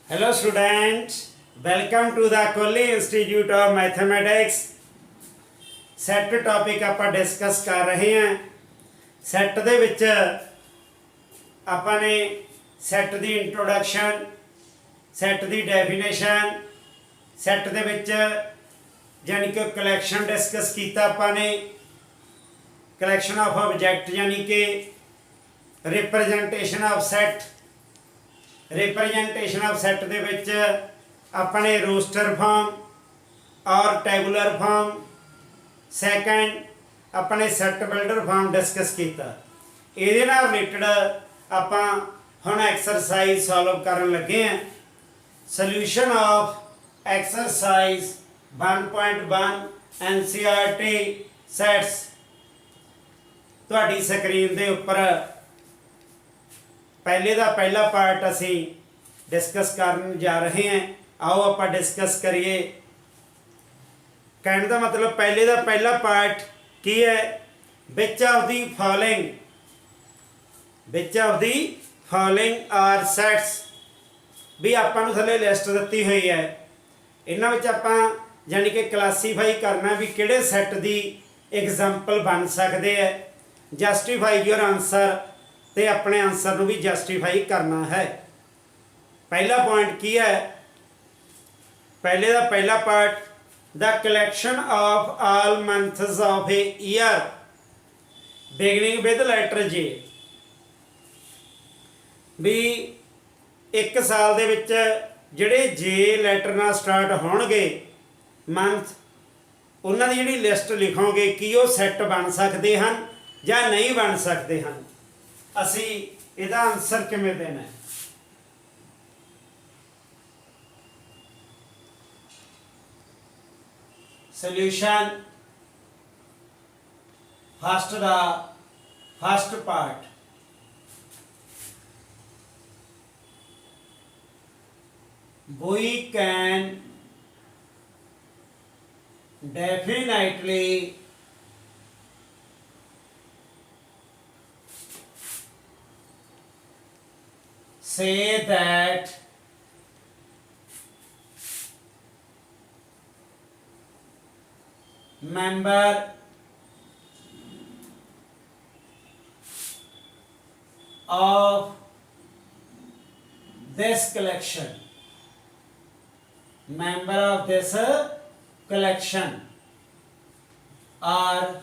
Hello students, welcome to the Kohli Institute of Mathematics. Set topic ਆਪਾਂ discuss ਕਰ ਰਹੇ ਹਾਂ। ਸੈੱਟ ਦੇ ਵਿੱਚ ਆਪਾਂ ਨੇ ਸੈੱਟ ਦੀ ਇੰਟਰੋਡਕਸ਼ਨ, ਸੈੱਟ ਦੀ ਡੈਫੀਨੇਸ਼ਨ, ਸੈੱਟ ਦੇ ਵਿੱਚ ਯਾਨੀ ਕਿ ਕਲੈਕਸ਼ਨ ਡਿਸਕਸ ਕੀਤਾ ਆਪਾਂ ਨੇ। ਕਲੈਕਸ਼ਨ ਆਫ ਆਬਜੈਕਟ ਯਾਨੀ ਕਿ representation of set. Representation of set दे विच अपने रोस्टर फॉर्म और टैबुलर फॉर्म, सैकेंड अपने सैट बिल्डर फॉर्म डिस्कस किया। ये रिलेटेड आपां हुण एक्सरसाइज सॉल्व करन लगे हैं। Solution of exercise 1.1 NCERT sets तुहाडी स्क्रीन दे उपर पहले का पहला पार्ट असी डिस्कस करन जा रहे हैं। आओ आप डिस्कस करिए। कहने का मतलब पहले का पहला पार्ट की है, which of the following are sets. भी आपां नूं थल्ले लिस्ट दित्ती हुई है, इन्हां विच आपां यानी कि क्लासीफाई करना भी किहड़े सैट दी एग्जाम्पल बन सकते हैं। जस्टिफाई योर आंसर ते अपने आंसर नूं भी जस्टिफाई करना है। पहला पॉइंट की है, पहले का पहला part, the collection of all months of a year beginning with letter J. भी एक साल दे विच जिहड़े जे लैटर नाल स्टार्ट होणगे मंथ, उन्हां दी जिहड़ी लिस्ट लिखोगे कि वो सैट बन सकते हैं या नहीं बन सकते हैं। असी इहदा आंसर किवें देना है। Solution first part, we can definitely say that member of this collection are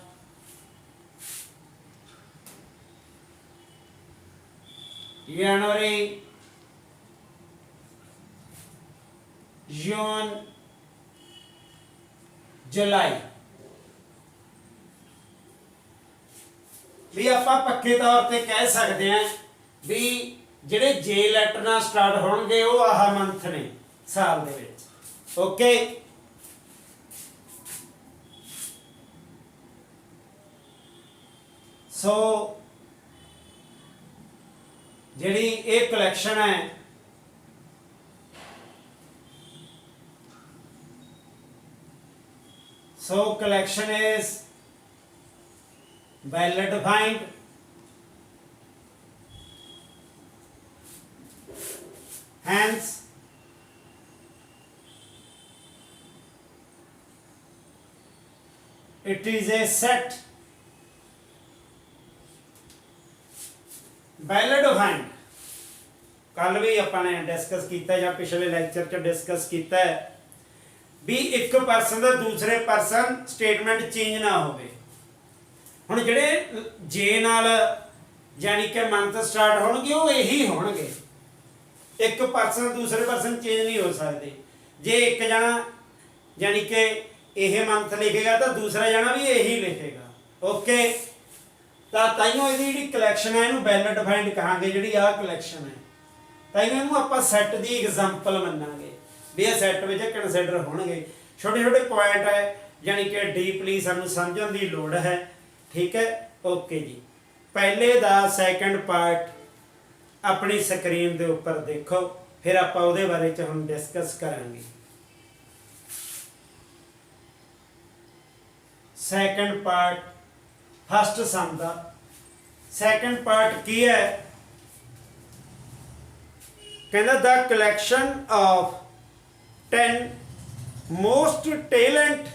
January, June, July। भी आप पक्के तौर पर कह सकते हैं भी जिहड़े जे लैटर नाल स्टार्ट होणगे वो आह मंथ ने साल दे विच। ओके, सो जिहड़ी ये कलैक्शन है, so collection is well defined, hence it is a set well defined। कल भी अपने डिस्कस किया या पिछले लैक्चर च डिस्कस किया है भी एक परसन का दूसरे परसन स्टेटमेंट चेंज ना होवे। हुण जिहड़े जे नाल यानी कि मंथ स्टार्ट होणगे वो यही होणगे। एक परसन दूसरे परसन चेंज नहीं हो सकते। जे एक जना यानी कि यह मंथ लिखेगा तो दूसरा जना भी यही लिखेगा। ओके, तो ताइयों इहदी जिहड़ी कलैक्शन है इहनूं वैल डिफाइंड कहांगे। जिहड़ी आ कलैक्शन है ताइयों इहनूं आपां सैट दी एग्जाम्पल मन्नांगे भी ये सैट विच कंसिडर होणगे। छोटे छोटे पॉइंट है यानी कि डीपली सानूं समझण दी लोड़ है। ठीक है, ओके जी। पहले दा सैकेंड पार्ट अपनी स्क्रीन दे उपर देखो, फिर आपां उहदे बारे च हुण डिस्कस करांगे। सैकेंड पार्ट फस्ट सम का सैकेंड पार्ट की है कहना the collection of 10 most talent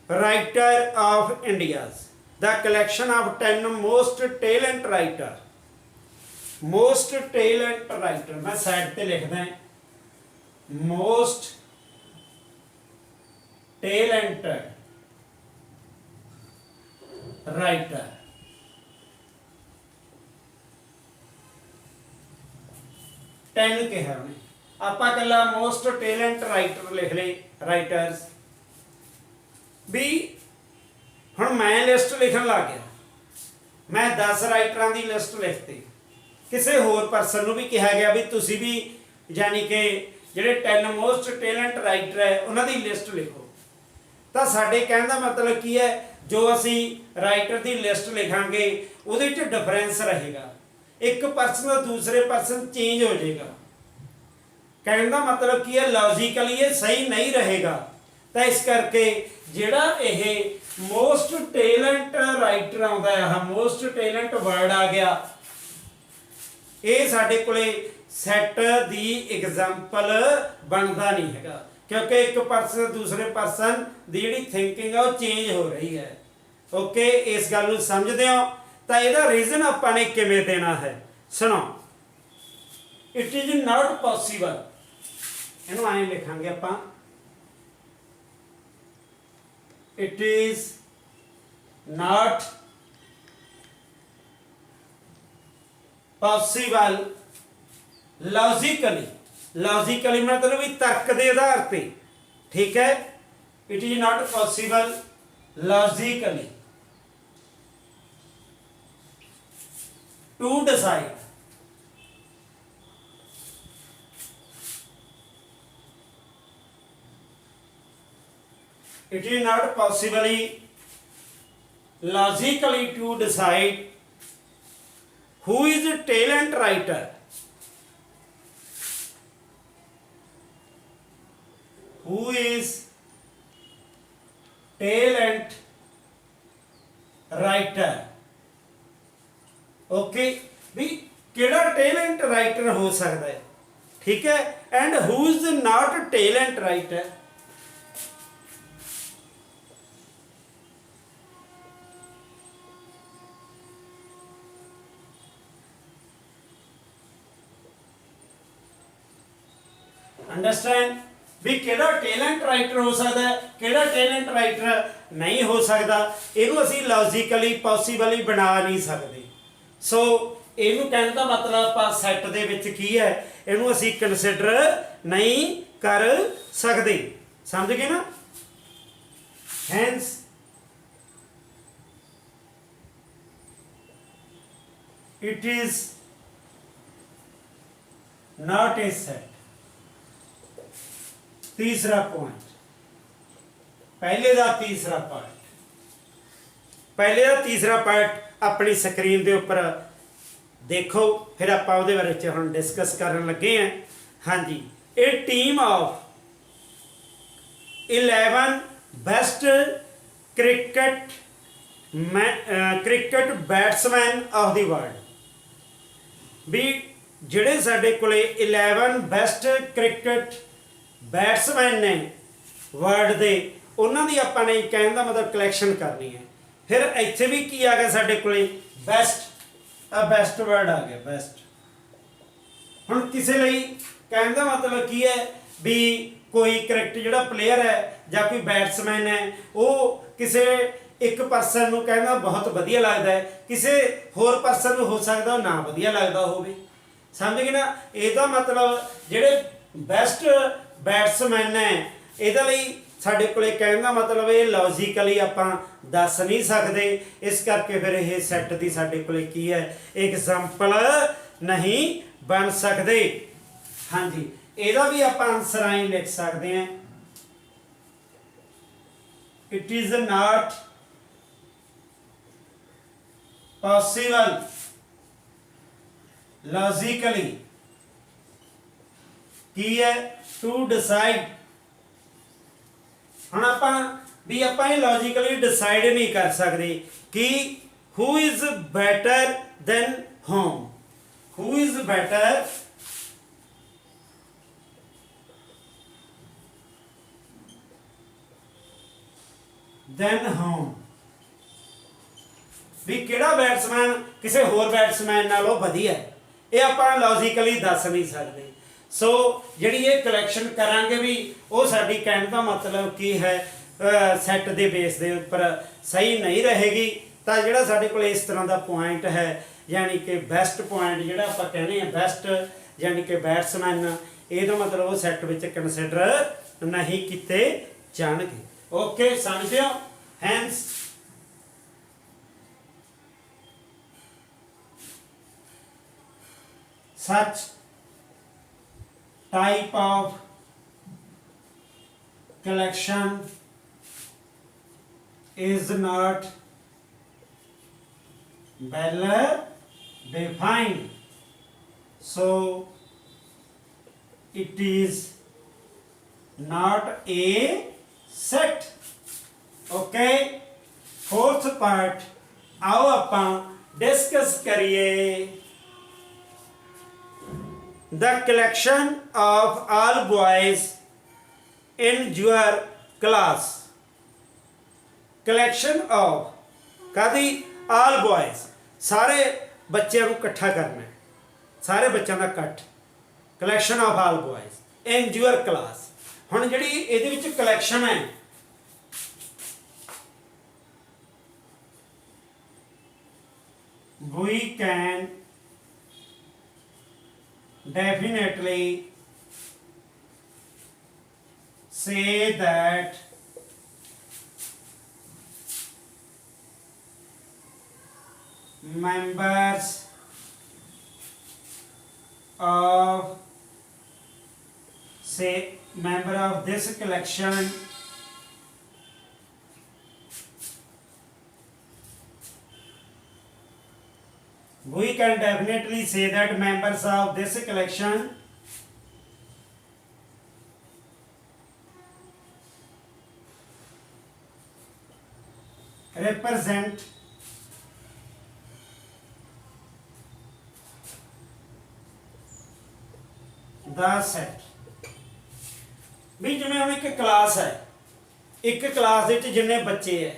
writer of India, the collection of 10 most talent writer, most talent writer मैं साइड पे लिखदा मोस्ट टैलेंटेड राइटर, 10 कहा उन्हें, आप कला मोस्ट टैलेंट राइटर लिख ले राइटर्स भी। हुण मैं लिस्ट लिखन लग गया, मैं 10 राइटरां दी लिस्ट लिखती, किसी होर परसन नूं भी कहा गया भी तुसीं भी यानी कि जिहड़े 10 मोस्ट टैलेंट राइटर है उन्हां दी लिस्ट लिखो। तो साडे कहण दा मतलब की है, जो असी राइटर की लिस्ट लिखांगे उहदे विच डिफरेंस रहेगा, एक परसन का दूसरे परसन चेंज हो जाएगा। कहने का मतलब की है लॉजिकली ये सही नहीं रहेगा। तो इस करके जिहड़ा यह मोस्ट टैलेंट राइटर आउंदा है, मोस्ट टैलेंट वर्ड आ गया, ये साडे कोले सैट दी एग्जाम्पल बनता नहीं है, क्योंकि एक परसन दूसरे परसन की जिहड़ी थिंकिंग है वो चेंज हो रही है। ओके, इस गल नूं समझदे हो? तो यदा रीजन आपाने किवें देना है, सुनो। इट इज नॉट पॉसीबल, इनू आए लिखांगे आपां, it is not possible logically, logically मतलब भी तर्क के आधार पे, ठीक है। It is not possible logically to decide it is not possibly logically to decide who is a talent writer, who is talent writer। Okay भी केड़ा टैलेंट राइटर हो सकता है, ठीक है। And who is not talent writer, understand भी केड़ा talent writer हो सकता है, केड़ा टैलेंट राइटर नहीं हो सकता, इनू असी लॉजिकली पॉसीबली बना नहीं सकते। सो इनू कहने का मतलब आप सैट दे विच की है, इनू असी कंसिडर नहीं कर सकते, समझ गए ना। Hence it is not a set. तीसरा पॉइंट, पहले का तीसरा पार्ट, पहले का तीसरा पार्ट अपनी स्क्रीन के उपर देखो, फिर आप उहदे बारे च हुण डिस्कस करन लगे हैं। हाँ जी, a team of 11 best cricket cricket batsman of the world भी, जिहड़े साडे कोले 11 बेस्ट क्रिकेट बैट्समैन ने वर्ल्ड दे, उन्हां दी आपां ने कहण दा मतलब कलैक्शन करनी है। फिर इत्थे भी की आ गया साडे कोले बेस्ट, बेस्ट वर्ड आ गया बेस्ट। हुण किसी लई कहण दा मतलब की है भी कोई क्रिकेट जिहड़ा प्लेयर है जां कोई बैट्समैन है, वो किसी एक परसन नूं कहना बहुत वधिया लगदा है, किसी होर परसन नूं हो सकदा ना वधिया लगदा होवे, समझ गए ना। इहदा मतलब जिहड़े बेस्ट बैट्समैन है, इहदे लई साडे कोले कहण दा मतलब ये लॉजिकली आपां दस नहीं सकते, इस करके फिर यह सैट की साडे कोले की है एग्जाम्पल नहीं बन सकते। हाँ जी, ਇਹਦਾ भी आप आंसर आई लिख सकते हैं, it is not possible logically की है टू डिसाइड। हम आप भी आप लॉजिकली डिसाइड नहीं कर सकते कि who is better than home, who is better than home. भी किहड़ा बैट्समैन किसी होर बैट्समैन नालों वधिया है, ये आपां लॉजिकली दस नहीं सकते। सो जिहड़ी ये कलैक्शन करांगे भी वो साडी कहण दा मतलब की है सैट दे बेस दे उपर सही नहीं रहेगी। तो जिहड़ा साडे कोल इस तरह का पॉइंट है यानी कि बेस्ट पॉइंट जिहड़ा आपां कहने हैं बेस्ट यानी कि बैट्समैन, ਇਹਦਾ मतलब वो सैट विच कंसिडर नहीं किए जाणगे। ओके समझते हो। Hence such type of collection is not well defined, so it is not a set। okay, fourth part आओ ਆਪਾਂ डिस्कस करिए the collection of all boys in your class। collection of Kadi all boys सारे बच्चों को इकट्ठा करना है, सारे बच्चों का इकट्ठ collection of all boys in your class। हुण जिहड़ी इहदे विच collection है we can definitely say that members of member of this collection we can definitely say that members of this collection represent the set। भी जिवें हम एक class है, एक क्लास दे विच जिन्ने बच्चे है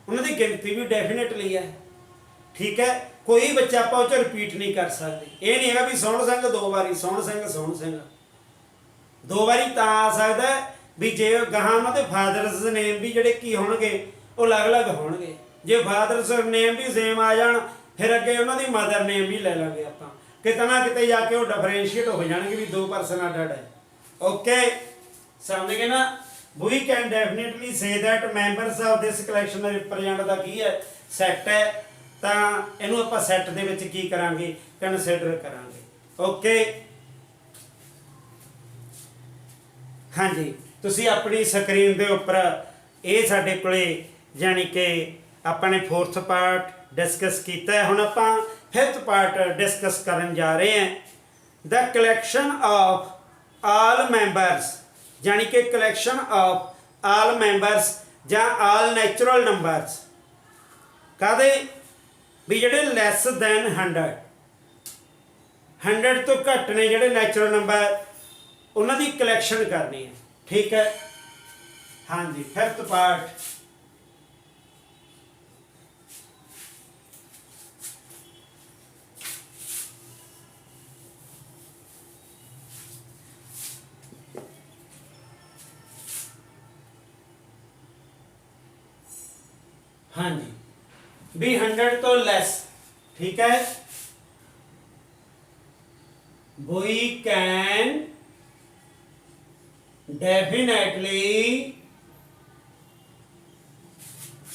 उन्हां दी गिनती भी डेफिनेटली है। ठीक है, कोई बच्चा आप रिपीट नहीं कर सकते। ये नहीं है भी सोहण सिंह दो बारी सोहण सिंह दो बारी तो आ सकता है भी जे गहां उन्होंने फादर्स नेम भी जोड़े की होणगे वो अलग अलग होणगे। जे फादर्स नेम भी सेम आ जाण फिर अगे उन्होंने मदर नेम भी ले लेंगे आप कितना ना किते जाके वो डिफरेंशिएट हो जाएंगे भी दो परसन अड अड है। ओके समझ गए ना। We can definitely say that members of this collection represent दा की है सैट है, तो इनू आप सैट दे विच की करांगे कंसिडर करांगे। ओके हाँ जी, तुसी अपनी स्क्रीन के उपर ये साडे कोले यानी कि अपने फोर्थ पार्ट डिस्कस किया है। हुण आपां फिफ्थ पार्ट डिस्कस करन जा रहे हैं। The collection of all members यानी कि कलैक्शन ऑफ आल मैंबर्स या आल नैचुरल नंबर्स कादे भी जिहड़े लैस दैन 100 तो घट ने जिहड़े नैचुरल नंबर उन्हां दी कलैक्शन करनी है। ठीक है हाँ जी, फिफ्थ पार्ट हाँ जी भी 100 तो लेस। ठीक है, we can definitely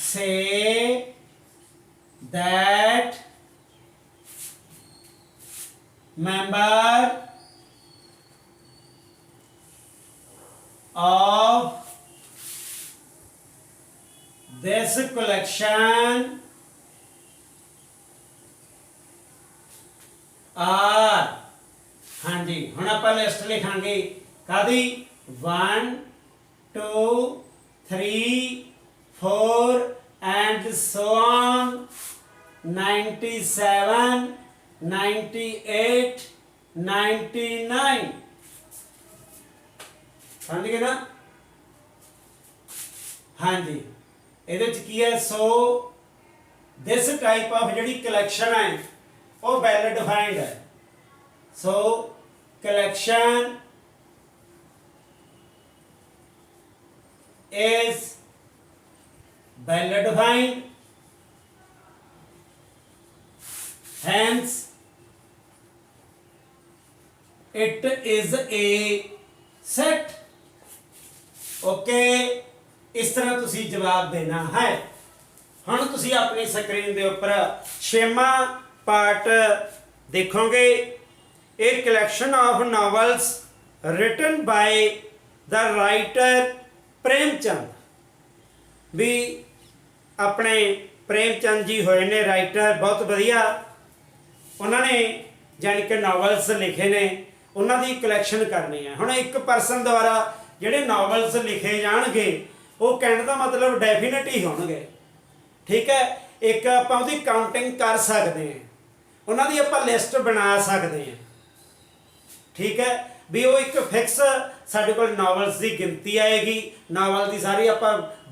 say that member of this collection are, हाँ जी हम आप list लिखांगे Kadi 1 2 3 4 and so on 97 98 99 समझ गए ना। हाँ जी ਇਹਦੇ ਚ ਕੀ ਹੈ, ਸੋ दिस टाइप ऑफ जी कलैक्शन है वो वेल डिफाइंड है। So collection is well defined, hence it is a set. Okay, इस तरह तुसी जवाब देना है। ਹੁਣ ਤੁਸੀਂ ਆਪਣੀ ਸਕਰੀਨ ਦੇ ਉੱਪਰ 6ਵਾਂ ਪਾਰਟ ਦੇਖੋਗੇ। ਇਹ collection of novels written by the writer Premchand, ਵੀ ਆਪਣੇ ਪ੍ਰੇਮਚੰਦ ਜੀ ਹੋਏ ਨੇ ਰਾਈਟਰ, ਬਹੁਤ ਵਧੀਆ। ਉਹਨਾਂ ਨੇ ਜਾਣੀ ਕਿ ਨਾਵਲਸ ਲਿਖੇ ਨੇ, ਉਹਨਾਂ ਦੀ ਕਲੈਕਸ਼ਨ ਕਰਨੀ ਹੈ। ਹੁਣ ਇੱਕ ਪਰਸਨ ਦੁਆਰਾ ਜਿਹੜੇ ਨਾਵਲਸ ਲਿਖੇ ਜਾਣਗੇ ਉਹ ਕਹਿਣ ਦਾ ਮਤਲਬ ਡੈਫੀਨਿਟ ਹੀ ਹੋਣਗੇ। ठीक है, एक आप काउंटिंग कर सकते हैं, उन्होंने आप लिस्ट बना सकते हैं। ठीक है, भी वो एक फिक्स साढ़े को नावल्स की गिनती आएगी, नावल की सारी आप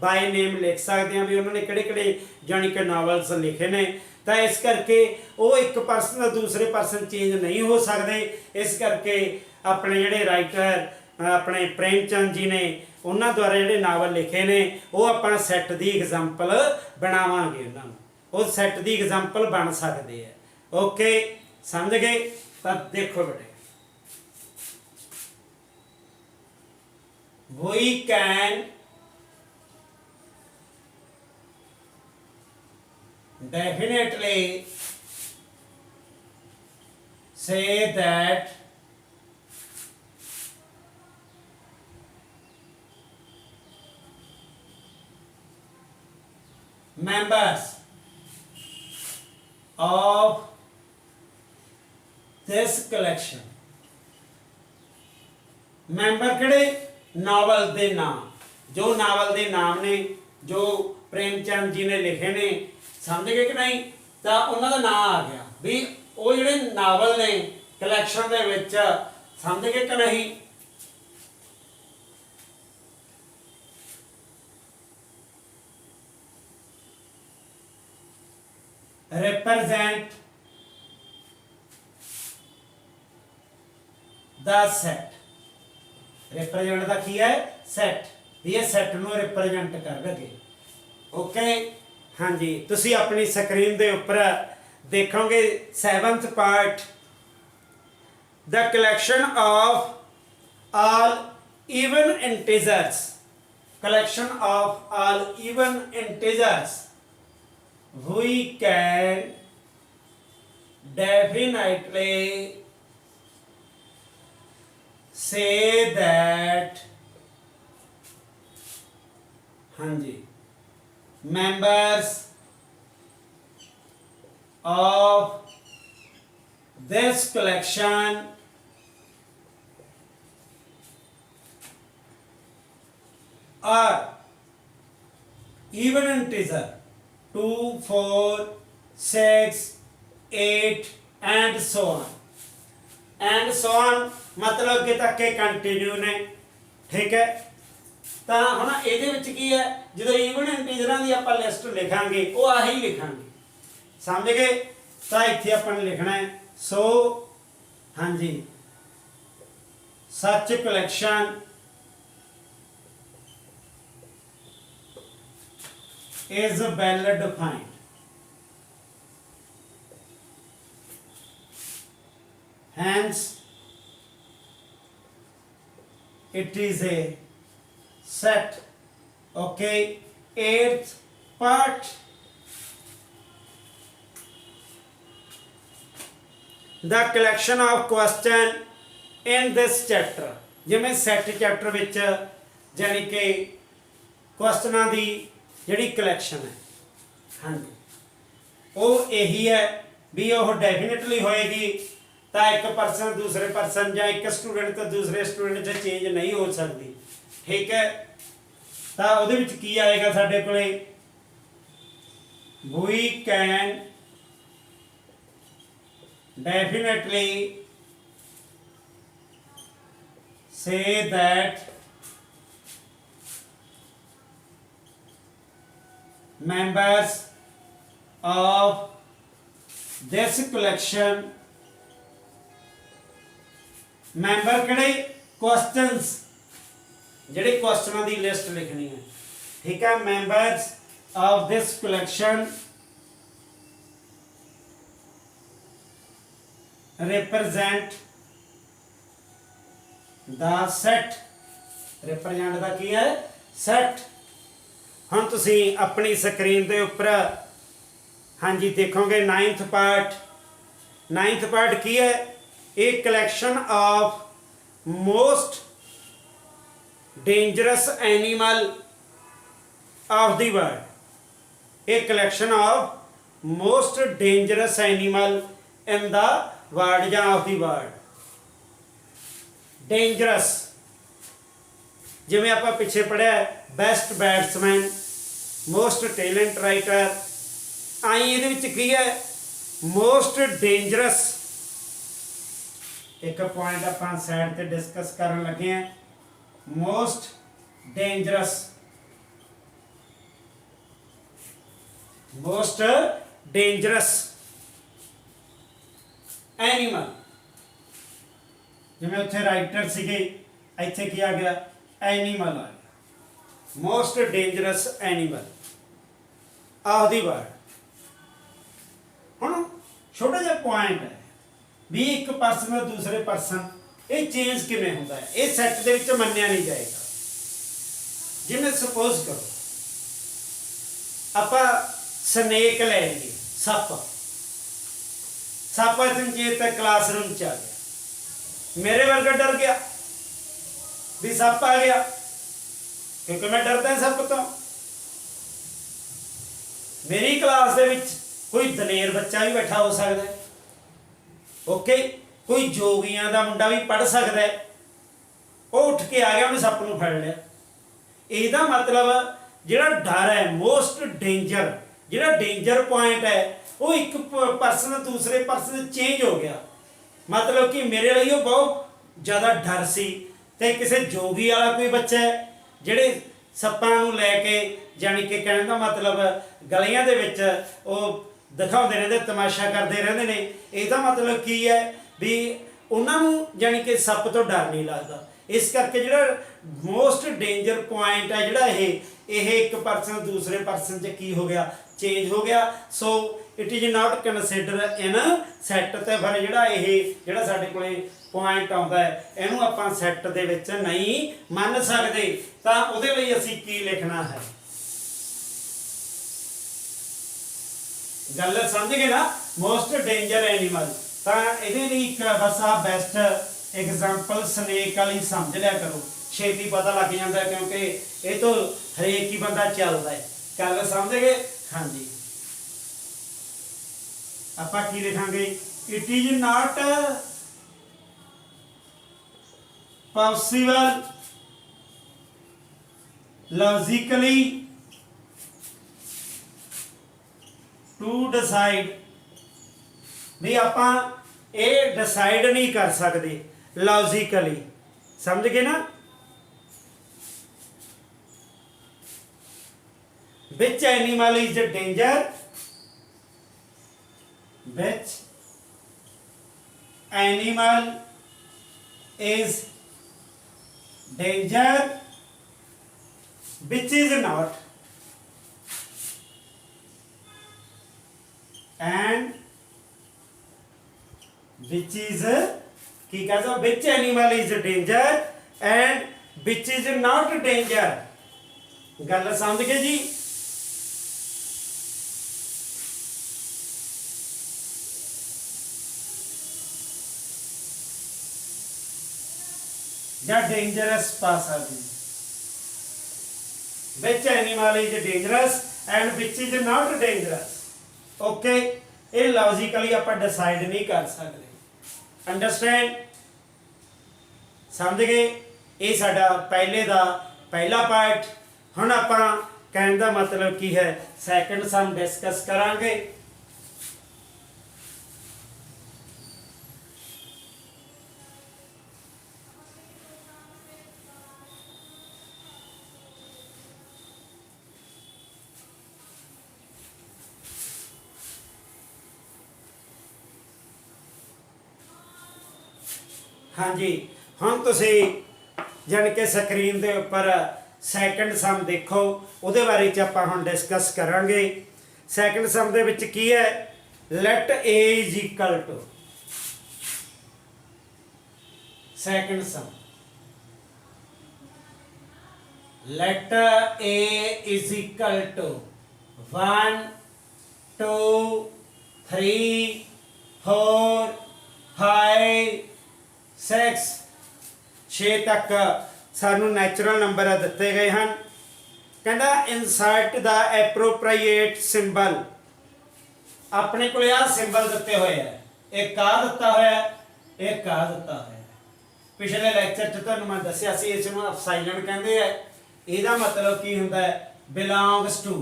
बाय नेम लिख सकते हैं भी उन्होंने किहड़े जानी कि नावल्स लिखे ने। तो इस करके वो एक परसन दूसरे परसन चेंज नहीं हो सकते। इस करके अपने जिहड़े राइटर अपने प्रेमचंद जी ने उन्होंने द्वारा जिहड़े नावल लिखे ने वो अपना सैट की एग्जाम्पल बनावांगे, उन्होंने वो सैट की एग्जाम्पल बन सकते हैं। ओके, समझ गए? तो देखो बेटे, we can definitely say that members of this collection, member किहड़े नावल के नाम, जो नावल के नाम ने जो प्रेमचंद जी ने लिखे ने, समझ गए कि नहीं? तो उन्होंने नाम आ गया भी वो जिहड़े नावल ने कलैक्शन दे विच, समझ गए कि नहीं? represent the set, represent ਦਾ ਕੀ ਹੈ? set, ਵੀ ਇਹ set ਨੂੰ represent ਕਰਨਗੇ। ओके, हाँ जी, ਤੁਸੀਂ ਆਪਣੀ ਸਕਰੀਨ ਦੇ ਉੱਪਰ ਦੇਖੋਗੇ 7th part, the collection of all even integers, collection of all even integers, we can definitely say that, हाँ जी, members of this collection are even integer 2, 4, 6, 8 and so on, and so on, मतलब अगे तक के continue ने। ठीक है, तो हम ये की है, जो ईवन इंटीजर की आप लिस्ट लिखांगे वो आही लिखांगे, समझ गए? तो इत्थे अपन लिखना है, सो हाँ जी, सच collection is well defined, hence it is a set. Okay, 8th part, the collection of question in this chapter, जिमें set chapter विच जानी कि क्वेश्चनां दी जिहड़ी कलैक्शन है, हाँ जी, वो यही है भी वो डेफिनेटली होएगी। तो एक परसन दूसरे परसन या एक स्टूडेंट तो दूसरे स्टूडेंट से चेंज नहीं हो सकती। ठीक है, तो उहदे विच की आएगा साडे कोले, we can definitely say that members of this collection, member ਕਿਹੜੇ ਕੁਐਸਚਨਸ ਜਿਹੜੇ ਕੁਐਸਚਨਾਂ ਦੀ ਲਿਸਟ ਲਿਖਣੀ ਹੈ ਠੀਕ ਹੈ members of this collection represent the set represent ਦਾ ਕੀ ਹੈ set ਹੁਣ ਤੁਸੀਂ ਆਪਣੀ ਸਕਰੀਨ ਦੇ ਉੱਪਰ ਹਾਂਜੀ ਦੇਖੋਗੇ 9th ਪਾਰਟ ਕੀ ਹੈ ਇਹ collection of most dangerous animal of the world ਇਹ collection of most dangerous animal in the world या ऑफ दी वर्ड डेंजरस जिवें आपां पिछे पढ़िया best batsman most talent writer आई इहदे विच की है मोस्ट डेंजरस एक पॉइंट आपां साइड ते डिस्कस करन लगे हैं मोस्ट डेंजरस एनिमल जिवें उत्थे राइटर सीगे इत्थे की आ गया एनिमल आ गया most dangerous animal of the world हुण छोटा जिहा पॉइंट है भी एक परसन का दूसरे परसन ये चेंज किवें हुंदा है ये सैट दे विच मन्निया नहीं जाएगा जिवें सपोज करो आपां स्नेक लै लईए सप सप संकेत क्लासरूम च आ गया मेरे वर्गा डर गया भी सप आ गया क्योंकि मैं डरदा सप तो मेरी क्लास दे विच कोई दलेर बच्चा भी बैठा हो सकता है ओके कोई जोगियां दा मुंडा भी पढ़ सकता है वो उठ के आ गया उन्हें सप नूं फड़ लिया इहदा मतलब जिहड़ा डर है मोस्ट डेंजर जिहड़ा डेंजर पॉइंट है वो एक परसन दूसरे परसन चेंज हो गया मतलब कि मेरे लिए बहुत ज़्यादा डर सी ते किसी जोगी वाला कोई बच्चा है जिहड़े सप्पां नूं लैके जानी कि कहने का मतलब गलियां दे विच वो दिखाउंदे रहिंदे तमाशा करते रहंदे ने इहदा मतलब की है भी उन्हां नूं जानी कि सप तो डर नहीं लगता इस करके जिहड़ा मोस्ट डेंजर पॉइंट है जिहड़ा ਇਹ एक परसन दूसरे परसन च की हो गया चेंज हो गया so it is not consider in set ते फिर जिहड़ा ਇਹ ਜਿਹੜਾ ਸਾਡੇ ਕੋਲੇ पॉइंट आउंदा है ਇਹਨੂੰ ਆਪਾਂ सैट ਦੇ ਵਿੱਚ नहीं ਮੰਨ ਸਕਦੇ ਤਾਂ ਉਹਦੇ ਲਈ ਅਸੀਂ ਕੀ ਲਿਖਣਾ ਹੈ ਗੱਲ ਸਮਝ ਗਏ ਨਾ मोस्ट डेंजर एनिमल ਤਾਂ ਇਹਦੇ ਲਈ ਇੱਕ ਬਸ ਆ ਬੈਸਟ एग्जाम्पल स्नेक वाली समझ लिया करो छेती पता लग जाता है क्योंकि ये तो हरेक ही बंदा चलता है गल समझ गए हाँ जी आप की लिखांगे it is not possible logically to decide भी आप ये डिसाइड नहीं कर सकते लॉजिकली समझ गए ना which animal is a danger which animal is danger which is not and which is की कहता which animal is danger and which is not danger गल समझ गए जी या डेंजरस पा सकते which animal is dangerous and which is not dangerous okay ये logically आप डिसाइड नहीं कर सकते अंडरस्टैंड समझ गए ये साडा पहले दा पहला पार्ट हुण आपां कहने का मतलब की है सैकेंड सम डिस्कस करांगे हाँ जी, हुण तुसीं जानी कि स्क्रीन के उपर सैकंड सम देखो, उहदे बारे च आपां हुण डिस्कस करांगे। सैकंड सम दे विच की है, let A is equal to, second sum let A is equal to 1 2 3 4 5 6 6 तक सानू नैचुरल नंबर दिते गए हैं। कहता इंसर्ट द एप्रोप्रिएट सिंबल, अपने को आ सिंबल दिते हुए है, एक का दिता होया, एक का दिता होया। पिछले लैक्चर च तुहानू मैं दस्सिया सी इसनूं एप्सिलॉन कहंदे आ। इहदा मतलब की हुंदा है, बिलोंग्स टू,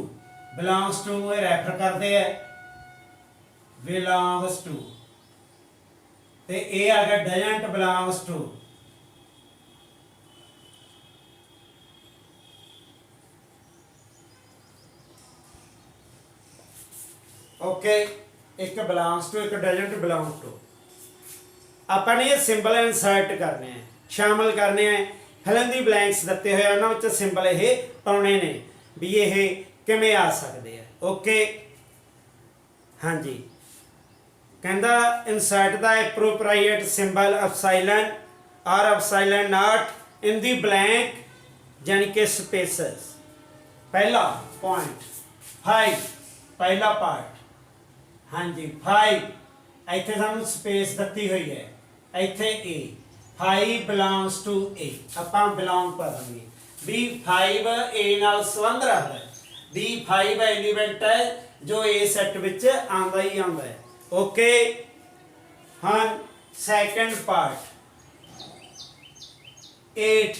बिलोंग्स टू नूं रैफर करते हैं, बिलोंग्स टू, ते ये आ गया डजंट बिलोंग्स टू। ओके, एक बिलोंग्स टू, एक डजंट बिलोंग टू। अपन ये सिंबल इंसर्ट करने हैं, शामिल करने हैं। फिल दी ब्लैंक्स दिते हुए उन्होंने सिंबल ये पाने ने भी ये किमें आ सकते हैं। ओके, हाँ जी, कहता insert the appropriate symbol epsilon और epsilon not in the blank, यानी कि स्पेसेस। पहला पॉइंट 5, पहला पार्ट, हाँ जी 5, इत्थे सानू स्पेस दी हुई है, इत्थे ए, 5 बिलोंग्स टू ए, आपां बिलोंग करेंगे भी 5 ए नाल संबंध रखता है, भी 5 एलिमेंट है जो ए सैट विच आंदा ही आंदा है। ओके, हाँ सैकेंड पार्ट 8,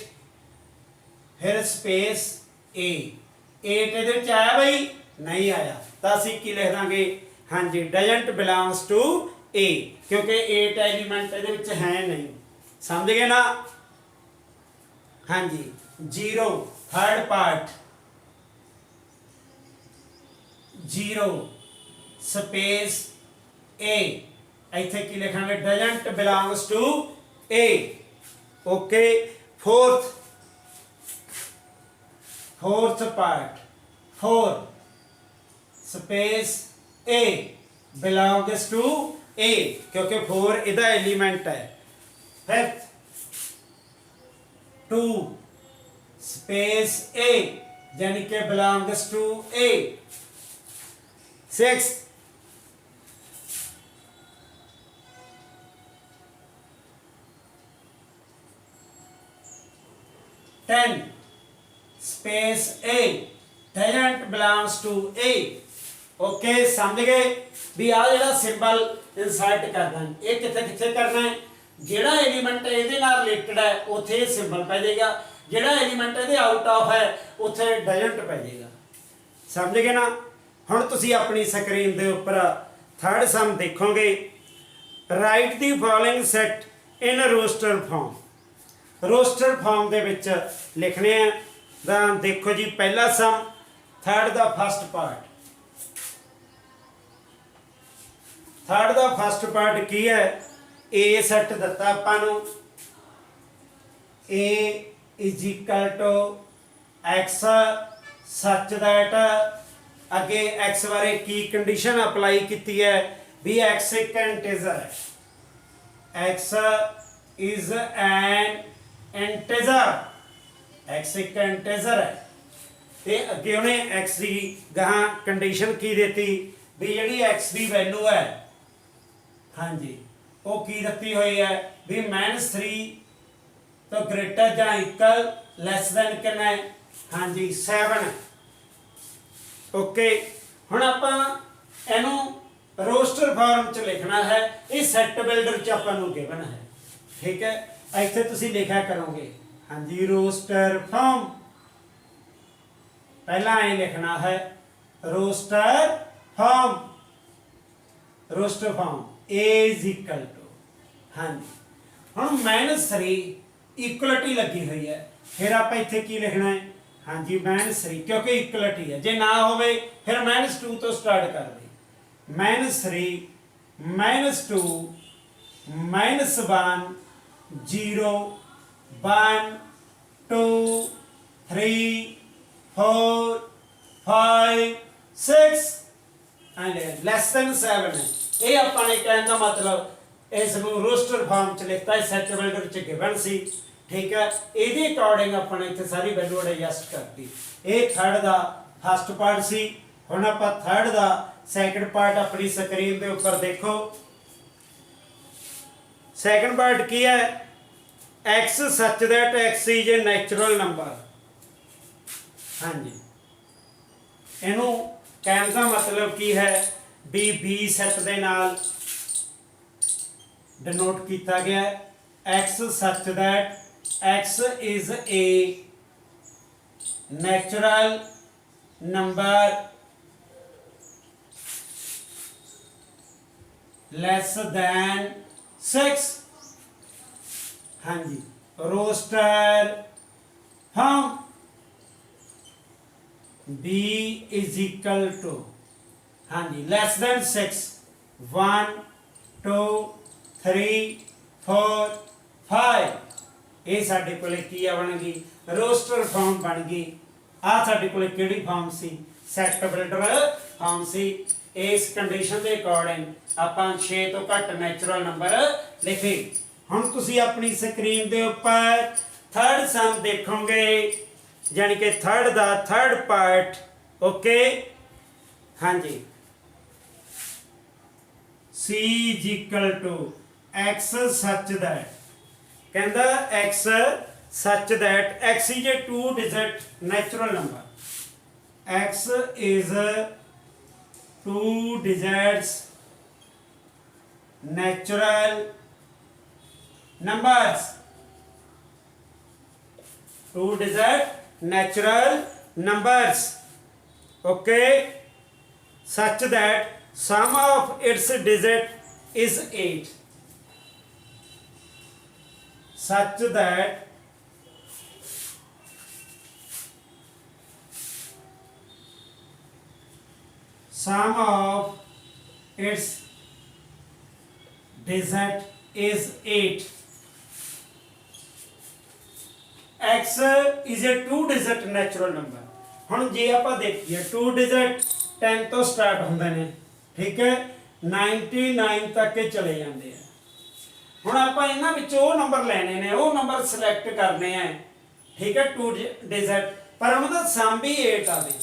फिर स्पेस ए, 8 इहदे विच आया बई, नहीं आया तो असीं की लिख दांगे, हाँ जी डजंट बिलोंग्स टू ए, क्योंकि 8 एलिमेंट इहदे विच है नहीं। समझ गए ना? हाँ जी, 0 थर्ड पार्ट 0 स्पेस ए, इत्थे की लिखांगे doesn't belongs to A. Okay, fourth part 4 space A belongs to A, क्योंकि 4 इहदा एलिमेंट है। फिफ्थ 2 स्पेस ए, यानी कि belongs to A. Sixth 10 space A doesn't belongs to A. Okay, समझ गए भी आ जेड़ा सिंबल इंसर्ट करना है, ये किथे किथे करना है, जेड़ा एलिमेंट इहदे नाल रिलेटेड है उत्थे सिंबल पै जाएगा, जेड़ा एलिमेंट इहदे आउट ऑफ है उत्थे डजंट पै जाएगा। समझ गए ना? हुण तुसीं अपनी स्क्रीन दे उपर थर्ड सम देखोगे, write the following set in roster form, roster form दे विच लिखने हैं। तां देखो जी, पहला सम थर्ड दा फर्स्ट पार्ट, थर्ड दा फर्स्ट पार्ट की है, ए सैट दिता आपां नूं, A is equal to x such that, अगे एक्स बारे की कंडीशन अप्लाई की है भी एक्स एक इंटीजर है, x is an integer, x एक इंटीजर है। ते अगे उन्हें एक्स की गहां कंडीशन की देती भी जिहड़ी एक्स की वैल्यू है, हाँ जी वो की दी हुई है भी -3 तो ग्रेटर या इक्वल लैस दैन कितना है, हाँ जी 7। ओके, हुण आपां इहनूं रोस्टर फॉर्म च लिखना है, ये सैट बिल्डर च आपां नूं गिवन है। ठीक है, इत्थे तुसीं लिखा करोगे, हाँ जी रोस्टर फॉर्म, पहला ये लिखना है roster form, roster form A is equal to, हाँ जी हम -3 इक्वलिटी लगी हुई है, फिर आप इत्थे की लिखना है, हाँ जी -3 क्योंकि इक्वलिटी है, जे ना होवे फिर -2 तो स्टार्ट कर दे, -3 -2 -1 0 1 2 3 4 5 6 एंड लेस देन 7 है। ये अपने कहने का मतलब इस रोस्टर फॉर्म च लिखता है, सेट बिल्डर च गिवन सी, ठीक है। ये अकॉर्डिंग अपने इतने सारी वैल्यू एडजस्ट करती। ये थर्ड का फस्ट पार्ट सी। हुण आप थर्ड का सैकंड पार्ट अपनी स्क्रीन के उपर देखो। सैकंड पार्ट की है, x such that x is a natural number. हाँ जी, इनू कहने का मतलब की है भी बी सैट दे नाल डिनोट किया गया। X such that x is a natural number less than 6। हाँ जी, roster form b is equal to, हाँ जी, लेस दैन 6 1 2 3 4 5। ये साडे कोले की बन गई, रोस्टर फॉर्म बन गई। आ साडे कोले किहड़ी फॉर्म सी, सैट बिल्डर फॉर्म सी। इस कंडीशन के अकॉर्डिंग आपां 6 तो घट नैचुरल नंबर लिखे। हुण तुसीं अपनी स्क्रीन के उपर थर्ड सम देखोगे, यानी कि थर्ड का थर्ड पार्ट। ओके, हाँ जी, C is equal to x such that, कहता x such that x is a 2 digit natural number. X is 2 digits natural numbers, 2-digit natural numbers, okay, such that sum of its digit is 8, such that sum of its digit is 8। x is a 2-digit natural number। हम जे आप देखिए 2 digit 10 तो start होंगे ने, ठीक है, 99 तक के चले जाते हैं। हम आप इन्हां विच वो नंबर लेने ने, वो नंबर सिलेक्ट करने हैं, ठीक है, 2 डिजिट, पर उनका सम भी 8 आवे,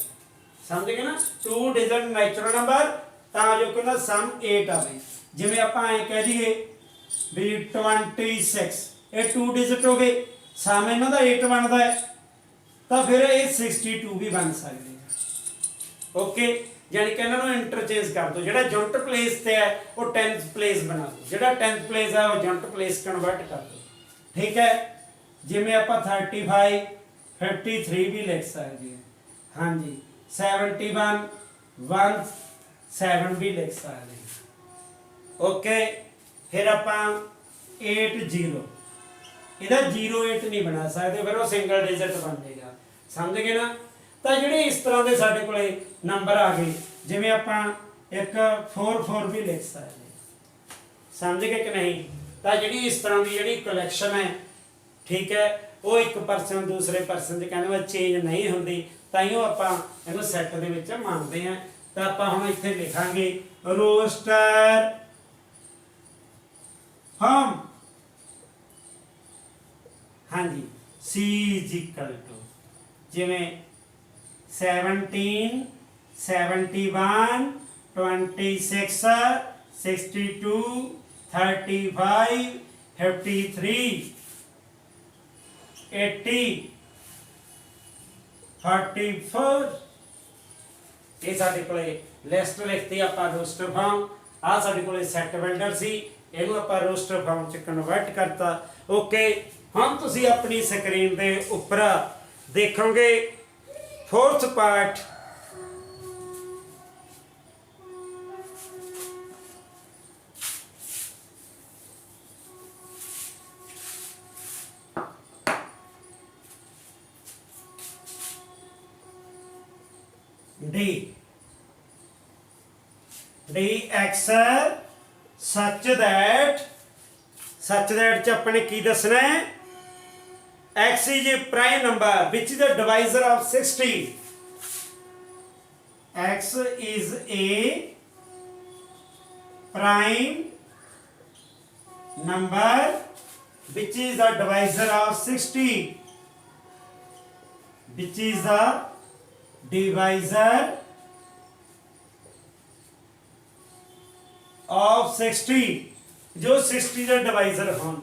समझ गए ना। 2 डिजिट नेचुरल नंबर तां जो कि सम 8 आवे। जिवें आपां ऐ कह दीए भी 26, ये 2 डिजिट हो गए, सम इन्हां दा 8 बनता है, तो फिर ये 62 भी बन सकते हैं। ओके, यानी कि इन्होंने इंटरचेंज कर दो, जो जुंट प्लेस से है वो 10th प्लेस बना दो, जो 10th प्लेस है वो जुंट प्लेस कन्वर्ट कर दो, ठीक है। जिमें आप 35 53 भी लिख सकते हैं, हाँ जी, 71 17 भी लिख सकते हैं। ओके, फिर आप 80, ਇਹਦਾ 08 नहीं बना सकते, फिर वो सिंगल डिजिट बन जाएगा, समझ गए ना। तो ਜਿਹੜੇ इस तरह के साढ़े को नंबर आ गए, जिमें आप एक 44 भी लिख सकते, समझ गए कि नहीं। तो जी इस तरह की जी कलैक्शन है, ठीक है, वो एक परसन दूसरे परसन से कहने चेंज नहीं होती, ताइयों आप इन्हों सैट के मानते हैं। तो आप हम इतने लिखांगे रोस्टर फॉर्म, हाँ जी, C इज इक्वल टू जिमें 17 71 26 62 35 53 80 44। ये साडे कोले लिस्ट लिखती आप रोस्टर फॉर्म। आ साडे कोले सैट बिल्डर सी, इहनूं आपां रोस्टर फॉर्म च कन्वर्ट करता। ओके, हम तुसी अपनी स्क्रीन के उपर देखोगे fourth part, D x such such that च अपने की दसना है x is a prime number which is the divisor of 60 x is a prime number which is the divisor of 60 which is the divisor of 60 जो 60 का divisor हों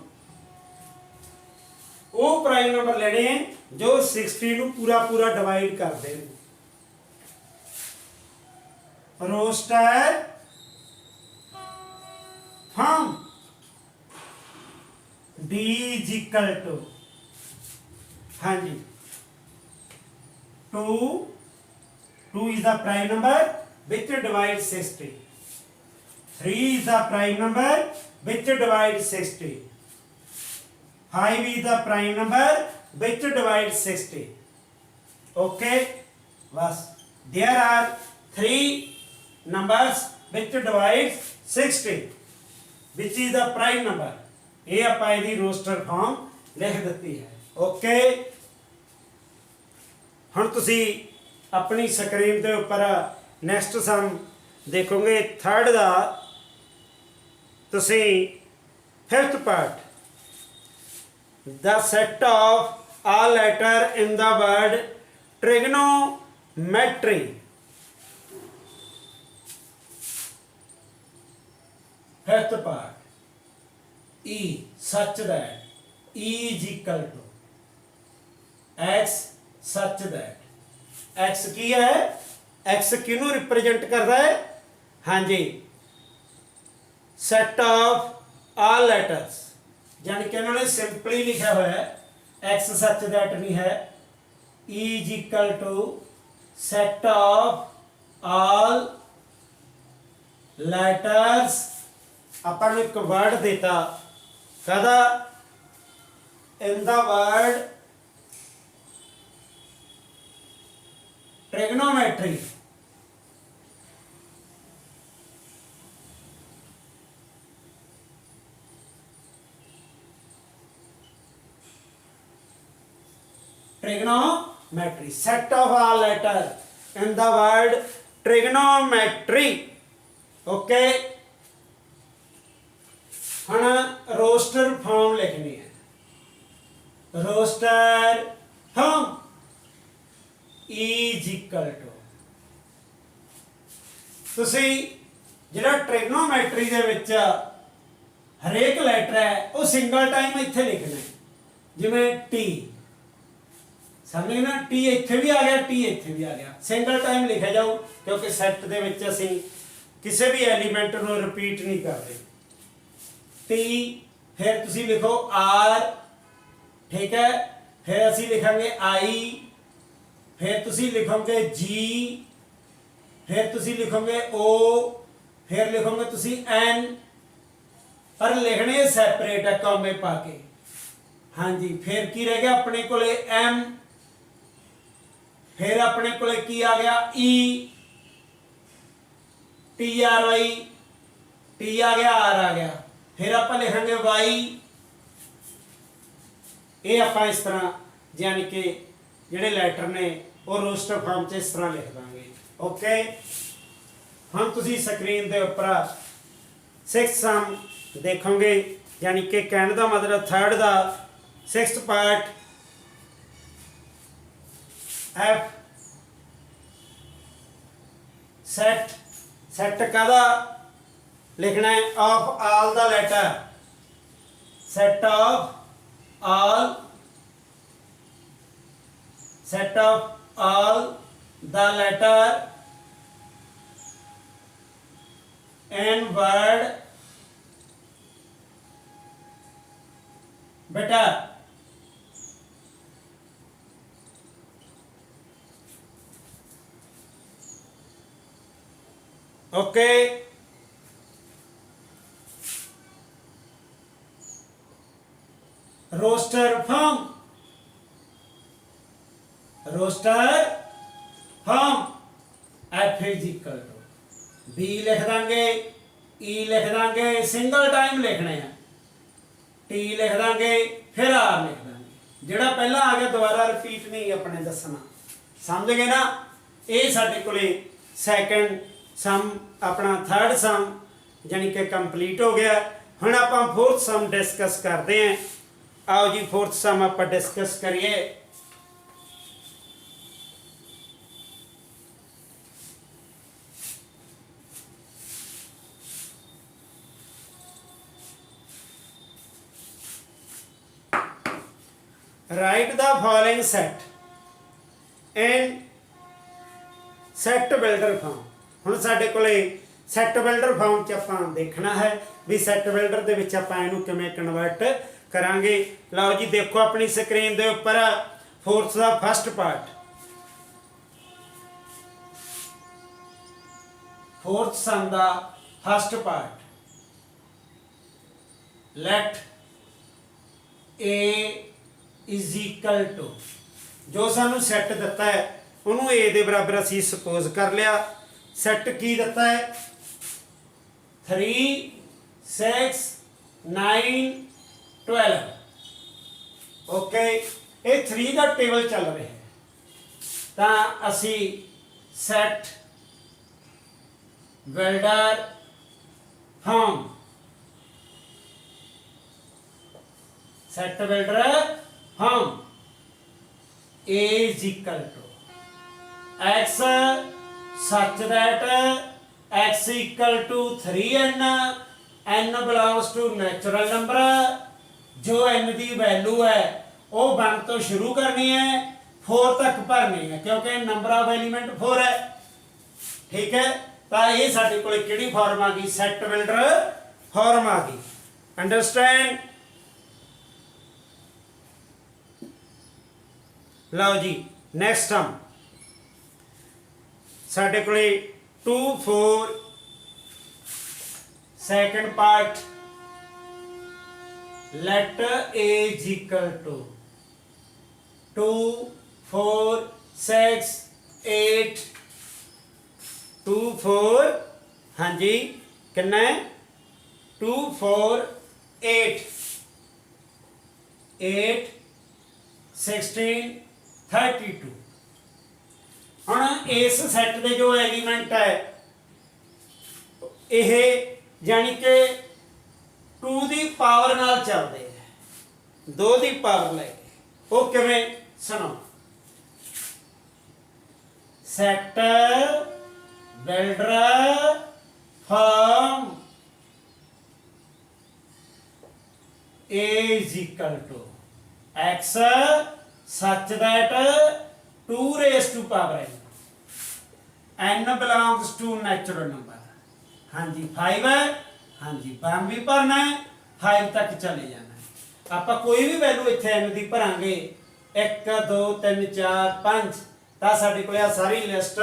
वो prime number लेने हैं जो 60 ਨੂੰ पूरा पूरा डिवाइड कर दे roster form D is equal to हाँ जी 2 is the prime number which divides 60 3 is the prime number which divides 60 5 is the prime number which divides 60 okay बस there are 3 numbers which divides 60 which is the prime number ये ਆਪਾਂ ਇਹਦੀ roster farm ਲਿਖ ਦਿੱਤੀ ਹੈ okay ਹੁਣ ਤੁਸੀਂ ਆਪਣੀ ਸਕਰੀਨ ਦੇ ਉੱਪਰ ਨੈਕਸਟ ਸਮ ਦੇਖੋਗੇ ਥਰਡ ਦਾ ਤੁਸੀਂ fifth part the set of all letter in the word trigonometry fifth part E such that E is equal to X such that X की है X किनू रिप्रेजेंट कर रहा है हाँ जी सेट ऑफ ऑल लेटर्स यानी कि उन्होंने सिंपली लिखा हुआ है X सच दैट नहीं है E is equal to set of all letters अपन एक वर्ड देता कदा in the word trigonometry trigonometry set of all letter in the word trigonometry okay ਹੁਣ रोस्टर फॉर्म लिखनी है roster form is equal to ਤੁਸੀਂ ਜਿਹੜਾ ਟ੍ਰਿਗਨੋਮੈਟਰੀ ਦੇ ਵਿੱਚ ਹਰੇਕ ਲੈਟਰ ਹੈ ਉਹ ਸਿੰਗਲ ਟਾਈਮ ਇੱਥੇ ਲਿਖਣਾ ਹੈ ਜਿਵੇਂ ਟੀ ਸਮਝੇ ਨਾ ਟੀ ਇੱਥੇ ਵੀ ਆ ਗਿਆ ਟੀ ਇੱਥੇ ਵੀ ਆ ਗਿਆ ਸਿੰਗਲ ਟਾਈਮ ਲਿਖਿਆ ਜਾਓ ਕਿਉਂਕਿ ਸੈੱਟ ਦੇ ਵਿੱਚ ਅਸੀਂ ਕਿਸੇ ਵੀ ਐਲੀਮੈਂਟ ਨੂੰ ਰਿਪੀਟ ਨਹੀਂ ਕਰਦੇ टी फिर तुसी लिखो आर ठीक है फिर असी लिखांगे आई फिर तुसी लिखोगे जी फिर तुसी लिखोगे ओ फिर लिखोगे तुसी एन पर लिखने सैपरेट है कॉमे पाके हाँ जी फिर की रह गया अपने कोले एम फिर अपने कोले की आ गया E T R Y T आ गया आर आ गया फिर आप लिखेंगे वाई ये आप इस तरह यानी कि जोड़े लैटर ने वो रोस्टर फॉर्म च इस तरह लिख देंगे ओके हम तुसी स्क्रीन के उपर 6th सम देखोगे यानी कि कहने का मतलब थर्ड का 6th part F set set कादा लिखना है of all the letter set of all the letter and word बेटा okay roster form F is equal to B लिख देंगे ई लिख देंगे सिंगल टाइम लिखने हैं टी लिख देंगे फिर आर लिख देंगे। जिहड़ा पहला आ गया दोबारा रिपीट नहीं अपने दसना, समझ गए ना। ये साडे कोले सैकेंड सम अपना थर्ड सम यानी कि कंप्लीट हो गया। हुण आपां फोर्थ सम डिस्कस करते हैं। आओ जी फोर्थ सम आपां डिस्कस करिए। Right the following set and set builder form. हुण साडे कोले सैट बिल्डर फॉर्म च आपां देखना है भी सैट बिल्डर दे विच आपां इहनूं किवें कन्वर्ट करांगे। लो जी देखो अपनी स्क्रीन दे उपर फोर्थ दा फस्ट पार्ट, फोर्थ सम दा first part, let A is equal to, जो सानू सैट दिता है उन्होंने ए दे बराबर असी सपोज कर लिया। सैट की दिता है 3 6 9 12। ओके, ये 3 का टेबल चल रहा है तो असी set builder form, set builder form A is equal to x such that x equal to 3n, n belongs to natural number। जो n की वैल्यू है वो 1 तो शुरू करनी है 4 तक भरनी है क्योंकि नंबर ऑफ एलिमेंट 4 है। ठीक है, तो ये साडे कोल किहड़ी फॉर्म आ गई, सैट बिल्डर फॉर्म आ गई। अंडरस्टैंड। लो जी नेक्स्ट हम साडे कोले 2 4 second part, let A is equal to 2 4 6 8 2 4, हाँ जी कितना है 2 4 8 8 16 32। हुण इस सैट के जो एलीमेंट है यह यानी कि 2 की पावर नाल चलते हैं, 2 की पावर लेके वो किवें सुनो। Set builder form A is equal to x such that 2 raised to power n belongs to natural number। हाँ जी 5 है, हाँ जी 1 भी भरना है 5 तक चले जाना है। आप कोई भी वैल्यू इत्थे n की भरांगे 1 2 3 4 5 तो साडे कोल आ सारी लिस्ट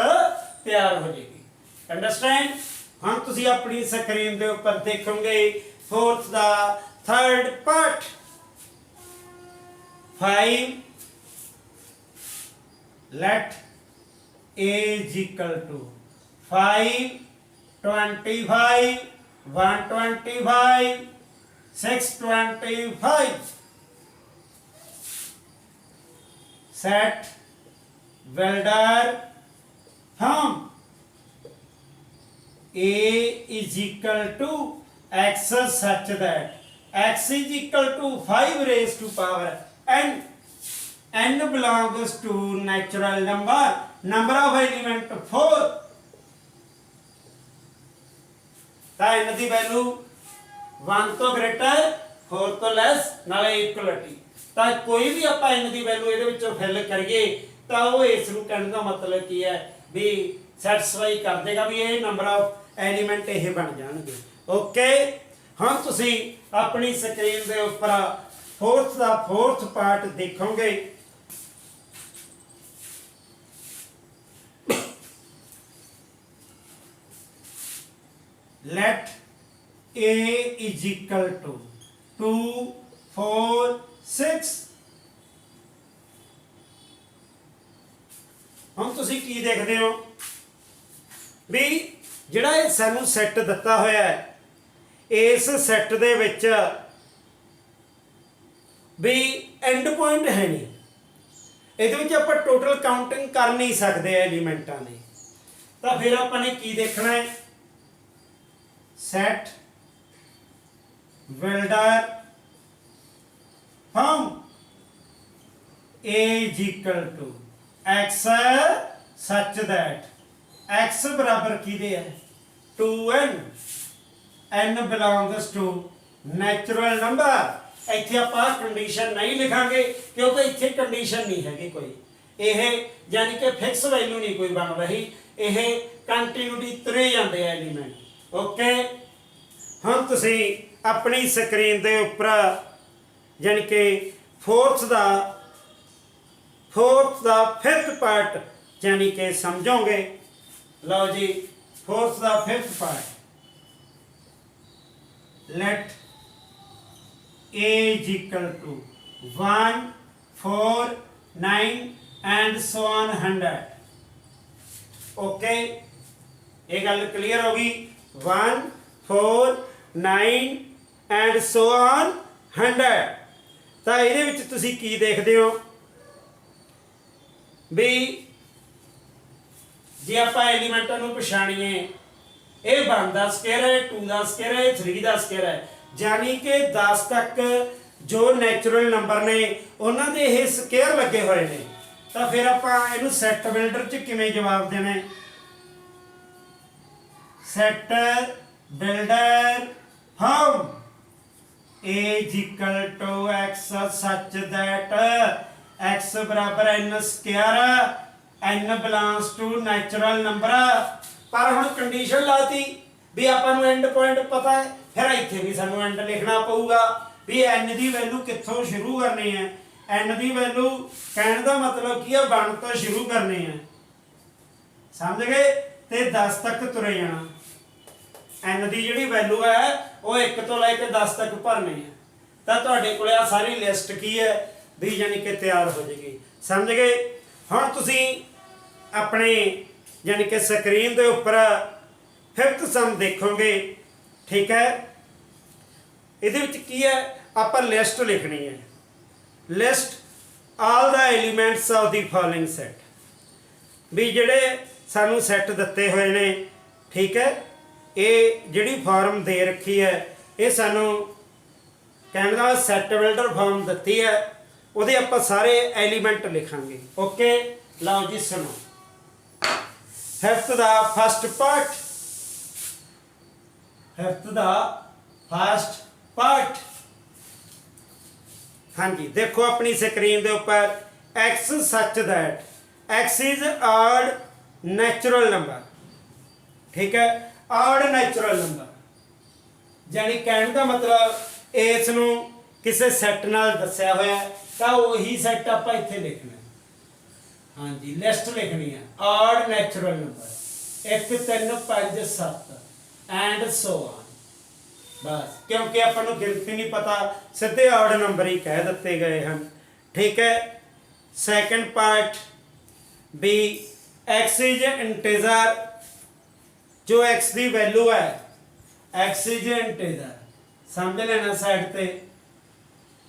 तैयार हो जाएगी। अंडरस्टैंड। हम तुसीं अपनी स्क्रीन के उपर देखोगे फोर्थ दा third part 5 let A is equal to 5 25 125 625। set builder form A is equal to x such that x is equal to 5 raised to power n belongs to natural number, number of element 4। तो n की value 1 तो greater 4 तो less नाले equality. तो कोई भी आप n की वैल्यू ये फिल करिए तो वो इस कहने का मतलब की है भी सैटिस्फाई कर देगा भी ये नंबर ऑफ एलीमेंट ये बन जाएंगे। ओके, हम तुसी अपनी स्क्रीन के उपर फोर्थ का फोर्थ पार्ट देखोगे। Let A is equal to 2 4 6। हम तुसी की देखते हो भी जिहड़ा ये सानू सैट दिता होया है इस सैट दे विच भी एंड पॉइंट है नहीं, ये आप टोटल काउंटिंग कर नहीं सकते एलीमेंटा की। तो फिर आपने की देखना है, set builder from A is equal to x such that x बराबर किदे है 2n, n belongs to natural number। इत्थे आपां कंडीशन नहीं लिखांगे क्योंकि इत्थे कंडीशन नहीं हैगी कोई, यह यानी कि फिक्स वैल्यू नहीं कोई बन रही, यह कंटिन्यूटी तुरे जाते एलीमेंट। ओके, हम तुसी अपनी स्क्रीन के उपर यानी कि फोर्थ का फिफ्थ पार्ट यानी कि समझोगे। लो जी, फोर्थ का fifth part, let A is equal to 1, 4, 9 and so on 100। Okay, ये गल क्लियर होगी। 1, 4, 9 and so on 100। तो ये तुसी की देखते हो भी जे आप एलीमेंटा नूं पछाणीए, ये 1 का स्केयर है, 2 का स्केयर है, 3 का स्केयर है, यानी कि 10 तक जो नैचुरल नंबर ने उन्होंने ये स्केयर लगे हुए हैं। तो फिर आप इनू सैट बिल्डर च किवें जवाब देना है, set builder from A is equal to x such that x बराबर n square, n belongs to natural number. पर हुण कंडीशन लाती भी आपां नूं एंड पॉइंट पता है, फिर इत्थे भी सानूं एंड लिखना पऊगा भी n की वैल्यू कित्थों शुरू करनी है। n की वैल्यू कहने का मतलब की है 1 तो शुरू करनी है, समझ गए, तो 10 तक तुरे जाना। n की जिहड़ी वैल्यू है वो 1 तो लैके 10 तक भरनी है। तो तुहाडे कोल आ सारी लिस्ट की है भी यानी कि तैयार हो जाएगी, समझ गए। हुण तुसीं अपने यानी कि स्क्रीन के उपर फिफ्थ सम देखोगे, ठीक है। ये की है, आप लिस्ट लिखनी है, list all the elements of the following set, भी जिहड़े सानू सैट दिते हुए ने, ठीक है। ये जिहड़ी फॉर्म दे रखी है ये सानू कहने का सैट बिल्डर फॉर्म दिती है, उहदे आपां सारे एलीमेंट लिखांगे। ओके, लो जी सुनो, फिफ्थ दा फर्स्ट पार्ट, फिफ्थ दा फर्स्ट पार्ट, हाँ जी देखो अपनी स्क्रीन के ऊपर, x such that x is odd natural number, ठीक है। ऑड नैचुरल नंबर यानी कहने का मतलब इस नूं किसी सैट नाल दस्या होया तो वही सैट आप इत्थे लिखना, हाँ जी लिस्ट लिखनी है, odd natural number 1 3 5 7 and so on. बस क्योंकि आपको गिनती नहीं पता, सीधे ऑड नंबर ही कह दिते गए हैं, ठीक है। Second part B, x is integer, जो एक्स की वैल्यू है, एक्स इज इंटीजर, समझ लेना साइड पे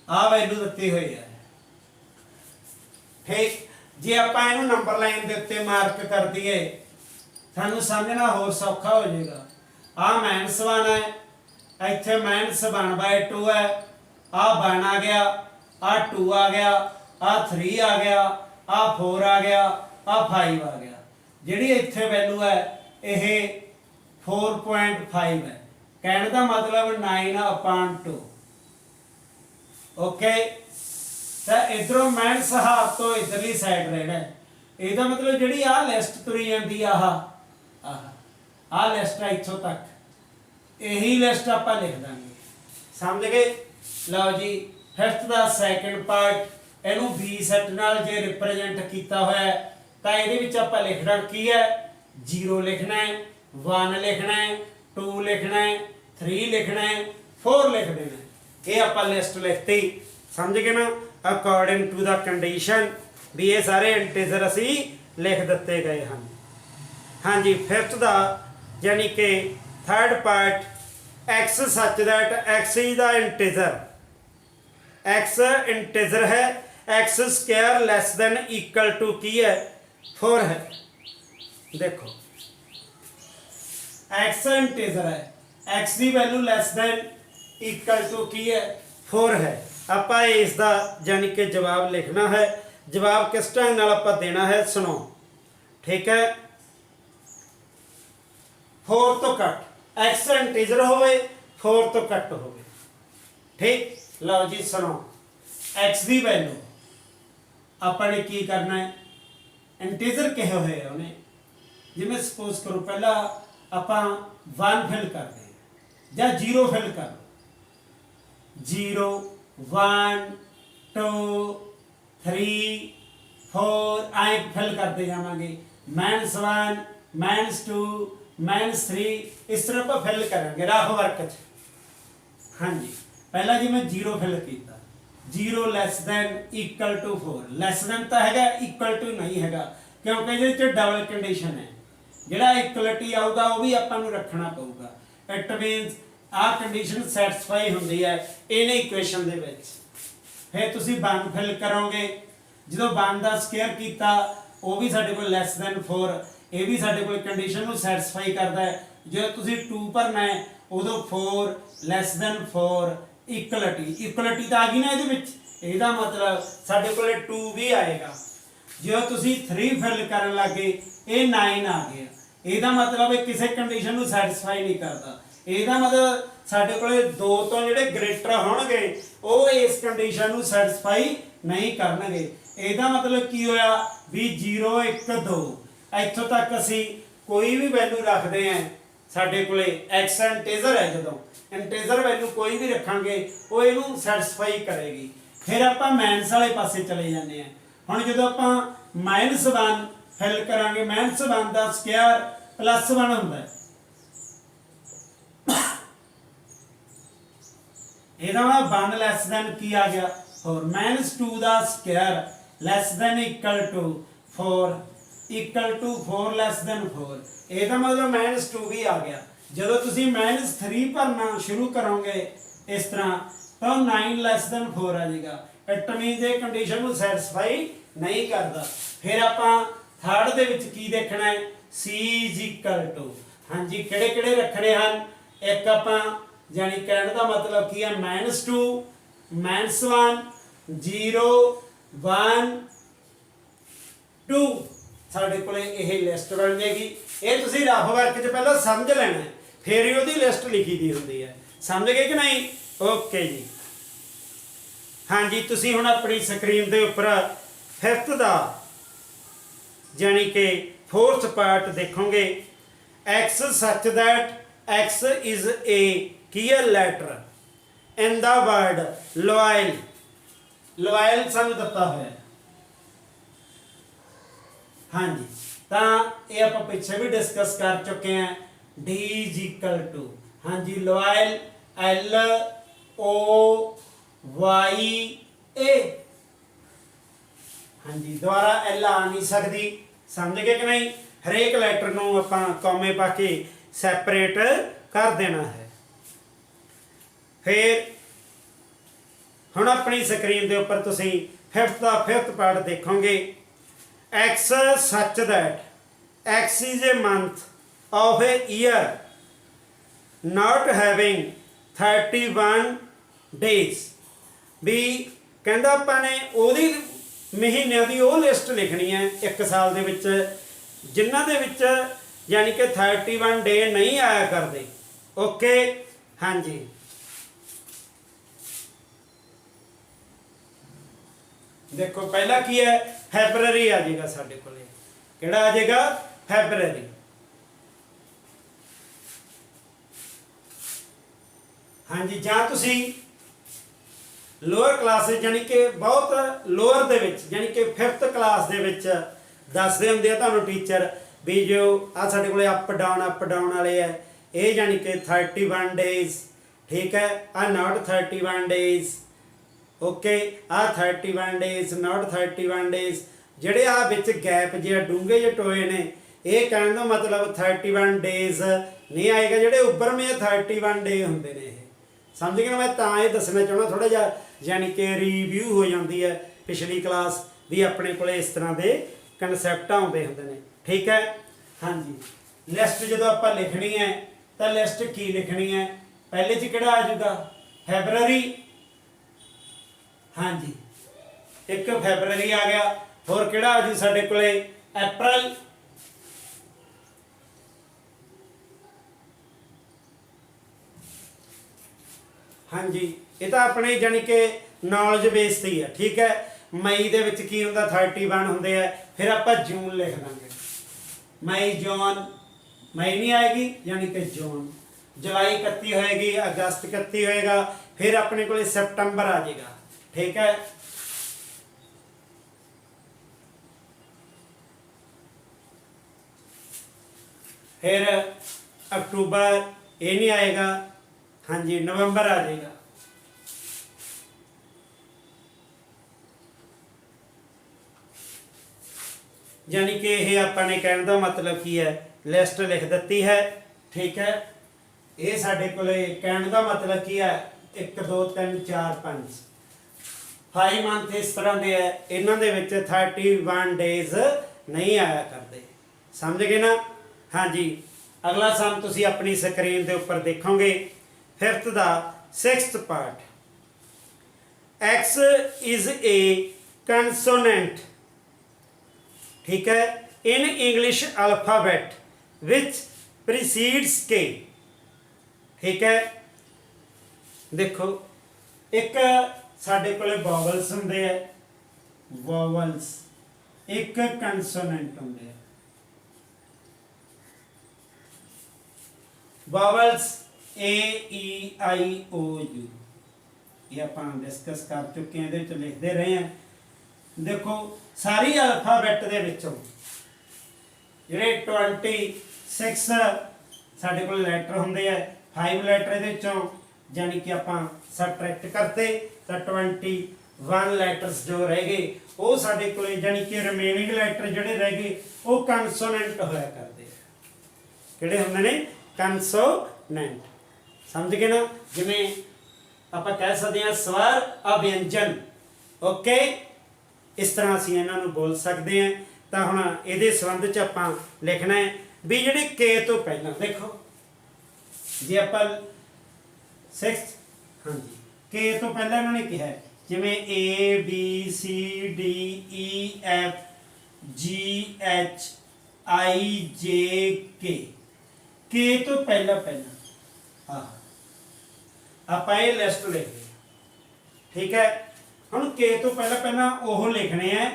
आ वैल्यू दी हुई है, ठीक। जे आप नंबर लाइन के उत्ते मार्क कर दिए सानू समझना होर सौखा हो जाएगा। आ -1 है, इत्थे -1/2 है, आ 1 आ गया, आ 2 आ गया, आ 3 आ गया, आ 4 आ गया, आ 5 आ गया। जिहड़ी इत्थे वैल्यू है यह 4.5 है, कहने का मतलब 9/2। ओके, तो इधरों -1/2 तो इधरली साइड रहना, यदा मतलब जी आ लिस्ट तुरी जाती आ लिस्ट है इत्थों तक, यही लिस्ट आप लिख देंगे, समझ गए। लो जी फिफ्थ का सैकेंड पार्ट, इनू बी सैट नाल जे रिप्रेजेंट किया हुआ है तो ये आप लिखना की है, 0 लिखना है, 1 लिखना है, 2 लिखना है, 3 लिखना है, 4 लिख देना, ये आप लिस्ट लिखती, समझ गए ना। अकॉर्डिंग टू द कंडीशन भी ये सारे इंटीजर असी लिख दिते गए हैं, हाँ जी। फिफ्थ का यानी कि third part, x such that x is the integer, x integer है, x square less than equal to की है 4 है। देखो एक्स इंटीजर है, एक्स की value less than equal to की है 4 है। आपां इसका यानी कि जवाब लिखना है, जवाब किस ढंग नाल आपां देना है सुनो, ठीक है। 4 तो कट एक्स इंटीजर होवे 4 तो कट होवे, ठीक। लो जी सुनो, एक्स की वैल्यू अपने की करना है, इंटीजर कहे हुए है उन्हें, जिमें सपोज करो पहला आपां 1 फिल कर दें या 0 फिल कर लो, 0 1 2 3 4 आए फिल करते जावांगे, -1 -2 -3 इस तरह आप फिल करेंगे रफ वर्क च। हाँ जी पहला जी मैं 0 फिल किया, 0 less than equal to 4, less than तो है इक्वल टू नहीं है, क्योंकि ये डबल कंडीशन है, जिहड़ा इक्वलिटी आऊगा वो भी आपां नूं रखना पऊगा। इट मीनस आ कंडीशन सैटिस्फाई होंदी है इन इक्वेशन दे विच। फिर तुसीं 1 फिल करोगे, जो 1 का स्केयर किया वो भी साडे कोल लैस दैन 4, ये भी साडे कोल कंडीशन नूं सैटिस्फाई करता है। जो तुसीं 2 भरना है उदों 4 लैस दैन 4 इक्वलिटी तो आ गई ना ये विच, ਇਹਦਾ मतलब साडे कोल 2 भी आएगा। जो तुसीं 3 फिल करन लगे ये 9 आ गया, ਇਹਦਾ मतलब ये किसी कंडीशन नूं सैटिस्फाई नहीं करता। ਇਹਦਾ मतलब साडे कोल 2 तो जिहड़े ग्रेटर होणगे वो इस कंडीशन नूं सैटिस्फाई नहीं करनगे। ਇਹਦਾ मतलब की होया भी 0 1 2 इत्थों तक असीं कोई भी वैल्यू रखते हैं, साडे कोले एक्स इंटीजर है, जो इंटीजर वैल्यू कोई भी रखांगे वो इनू सैटिस्फाई करेगी। फिर आपां माइनस वाले पासे चले जाते हैं। हुण जो आपां -1 फिल करांगे, -1 का स्क्वायर +1 हुंदा है, ਇਹਦਾ मतलब 1 लैस दैन की आ गया 4, -2 का square less than equal to 4 equal to 4 less than 4, ਇਹਦਾ मतलब -2 भी आ गया। ਜਦੋਂ ਤੁਸੀਂ -3 भरना शुरू करोगे इस तरह तो 9 लैस दैन 4 आ जाएगा। इट मीन ये कंडीशन को सैटिस्फाई नहीं करता। फिर आपां थर्ड दे विच की देखना है, C इज इक्वल टू, हाँ जी किहड़े किहड़े रखने हैं, एक आपां यानी कहने का मतलब की है -2 -1 0 1 2 साडे कोले यह लिस्ट बन जाएगी। ये तुसीं रफ वर्क च पहले समझ लेना है, फिर ही उहदी लिस्ट लिखी दी होंदी है। समझ गए कि नहीं? ओके जी। हाँ जी तुसीं हुण अपनी स्क्रीन के उपर 5th का यानी कि 4th पार्ट देखोगे। X such that x is a की letter in the word loyal, loyal सानू दिता हुआ। हाँ जी तो ये आप पिछे भी डिस्कस कर चुके हैं, डी इज इक्वल टू, हाँ जी लॉयल LOYA, हाँ जी दोबारा L आ नहीं सकती। समझ गए कि नहीं? हरेक लैटर नूं आपां कॉमे पा के सैपरेट कर देना है। फिर हुण अपनी स्क्रीन के उपर तुसीं 5th पार्ट देखोगे। X such that x is a month of a year not having 31 days, भी कहंदा आपां ने ओहदी महीनों की वो लिस्ट लिखनी है एक साल दे विच जिन्हां दे विच यानी कि 31 डे नहीं आया करते। ओके हाँ जी देखो पहला की है फैबररी आ जाएगा, साडे कोले किहड़ा आ जाएगा फैबररी। हाँ जी जां तुसीं लोअर क्लास यानी कि बहुत लोअर दे विच यानी कि 5th क्लास दे विच दसदे हुंदे आ तुहानूं टीचर भी जो आ साडे कोले अप डाउन वाले है ये यानी कि 31 डेज, ठीक है। आ नॉट 31 डेज, ओके आ 31 डेज नॉट 31 डेज, ਜਿਹੜੇ ਆ ਵਿੱਚ ਗੈਪ ਜੇ ਡੂੰਘੇ ਜੇ ਟੋਏ ਨੇ ਇਹ ਕਹਿਣ ਦਾ मतलब 31 डेज नहीं आएगा, ਜਿਹੜੇ ਉੱਪਰਵੇਂ 31 डे ਹੁੰਦੇ ਨੇ। ਇਹ ਸਮਝ ਗਏ ਨਾ? ਮੈਂ ਤਾਂ ਇਹ ਦੱਸਣਾ ਚਾਹੁੰਦਾ ਥੋੜਾ ਜਿਹਾ यानी कि रिव्यू हो जाती है पिछली क्लास भी अपने को इस तरह के कनसैप्ट आते होंगे। ठीक है। हाँ जी, लिस्ट जो आप लिखनी है तो लिस्ट की लिखनी है, पहले च किहड़ा आ जाऊगा फैबररी। हाँ जी, एक फैबररी आ गया, होर किहड़ा आ जू साडे कोले अप्रैल। हाँ जी, ये तो अपने जानी कि नॉलेज बेस ही है। ठीक है। मई दे विच की हुंदा 31 होंदे है, फिर आप जून लिख देंगे, मई जून, मई नहीं आएगी यानी कि जून, जुलाई 31 होएगी, अगस्त 31 होएगा, फिर अपने को सितंबर आ जाएगा। ठीक है। फिर अक्टूबर ये नहीं आएगा। हाँ जी, नवंबर आ जाएगा। यानी कि यह अपने कहने का मतलब की है, लिस्ट लिख दी है। ठीक है। ये साढ़े को कहने का मतलब की है 1 2 3 4 5 5 मंथ इस तरह के है, इन्हों के 31 डेज नहीं आया करते। समझ गए ना। हाँ जी, अगला सम तुसी अपनी स्क्रीन के उपर देखोगे। फिफ्थ का 6th part, x is A consonant. ठीक है। In English alphabet which precedes के। ठीक है। देखो, एक साढ़े को वॉवल्स होंगे है, वॉवल्स, एक कंसोनेंट होंगे है। Vowels A E I O you, ये आप डिस्कस कर चुके हैं, ये लिखते रहे हैं। देखो, सारी अल्फाबेट के विचों जिहड़े 26 साढ़े को लैटर होंगे है, 5 लैटर विचों यानी कि आप सबट्रैक्ट करते तो 21 लैटर्स जो रह गए वो साढ़े को यानी कि रिमेनिंग लैटर जोड़े रह गए वो कंसोनेंट होया करते हैं। किहड़े होंदे ने? कंसोनेंट। समझ गए ना। जिवें आप कह सकते हैं स्वर अव्यंजन। ओके, इस तरह असीं इन्हां नूं बोल सकते हैं। तो हुण इहदे संबंध च आपां लिखना है भी जिहड़े के तो पहलां, देखो जे आपां 6th, हाँ जी, के तो पहलां इन्होंने कहा जिवें A B C D E F G H I J K तो पहला हाँ आप ये लिस्ट लिख ली। ठीक है। हम के तो पहला वो लिखने हैं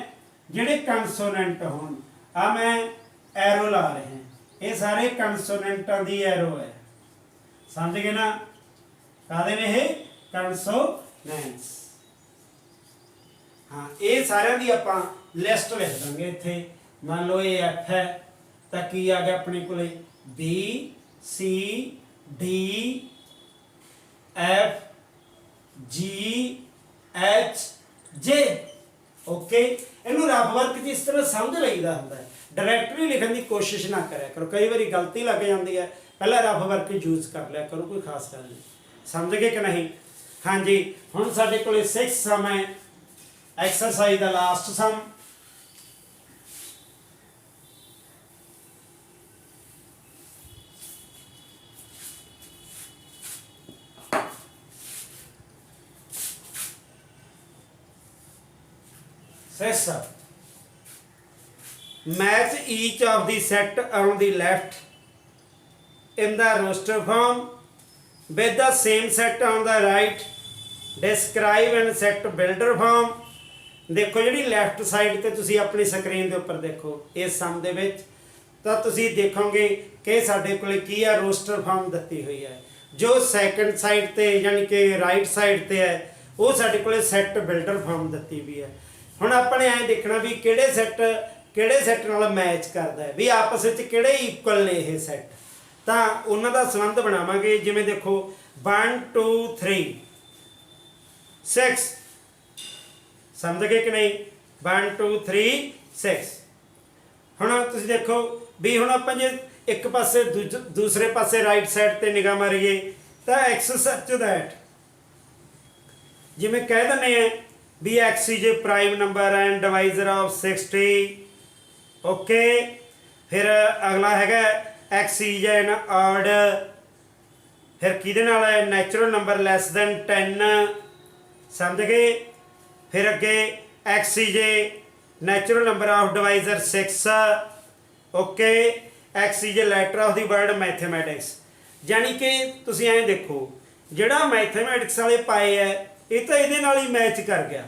जिहड़े कंसोनेंट होण। आ मैं एरो ला रहे हैं, ये सारे कंसोनेंटां दी एरो है। समझ गए ना। काहदे ने ये? कंसोनेंट्स। हाँ, ये सारिਆਂ दी आपां लिस्ट लिख देंगे इत्थे। मान लो ये एफ है तो की आ गया अपने को B C D F G H J. Okay, इनू रफ वर्क इस तरह समझ लईदा हुंदा है, डायरैक्टली लिखने की कोशिश ना करें करो, कई बार गलती लग जाती है। पहला रफ वर्क यूज कर लिया करो, कोई खास गल नहीं। समझ गए कि नहीं? हाँ जी, हुण साडे कोले 6 सम है, एक्सरसाइज का last sum. Match each of the set on the left in the roster form with the same set on the right. Describe and set builder form. देखो जी लैफ्ट साइड ते तुसी अपनी स्क्रीन के उपर देखो इस सम दे विच तो तुसी देखोगे कि साडे कोल की है रोस्टर फॉर्म दत्ती हुई है। जो सैकेंड साइड ते यानी कि राइट साइड ते है वो साडे कोल सैट बिल्डर फॉर्म दत्ती हुई है। हुण अपने ऐ देखना भी किहड़े सैट नाल मैच करता है, भी आपस में किहड़े इक्वल ने ये सैट, तो उन्हां दा संबंध बनावांगे। जिवें देखो 1 2 3 6, समझ गए कि नहीं? 1 2 3 6। हुण तुसीं देखो भी हुण आपां जे एक पासे दूसरे पासे राइट साइड ते निगाह मारीए तो एक्स सच दैट ਜਿਵੇਂ ਕਹਿ ਦਿੰਦੇ ਆ ਵੀ x is a prime number and divisor of 60 okay. ਫਿਰ ਅਗਲਾ ਹੈਗਾ x is an odd, ਫਿਰ ਕਿਹਦੇ ਨਾਲ ਹੈ ਨੈਚੁਰਲ ਨੰਬਰ ਲੈਸ ਦੈਨ 10 ਸਮਝ ਗਏ। ਫਿਰ ਅੱਗੇ x is a natural number of divisor 6 okay. x is a letter of the word mathematics। ਜਾਣੀ ਕਿ ਤੁਸੀਂ ਐਂ ਦੇਖੋ ਜਿਹੜਾ ਮੈਥਮੈਟਿਕਸ ਵਾਲੇ ਪਾਏ ਹੈ ਇਹ ਤਾਂ ਇਹਦੇ ਨਾਲ ਹੀ ਮੈਚ ਕਰ ਗਿਆ।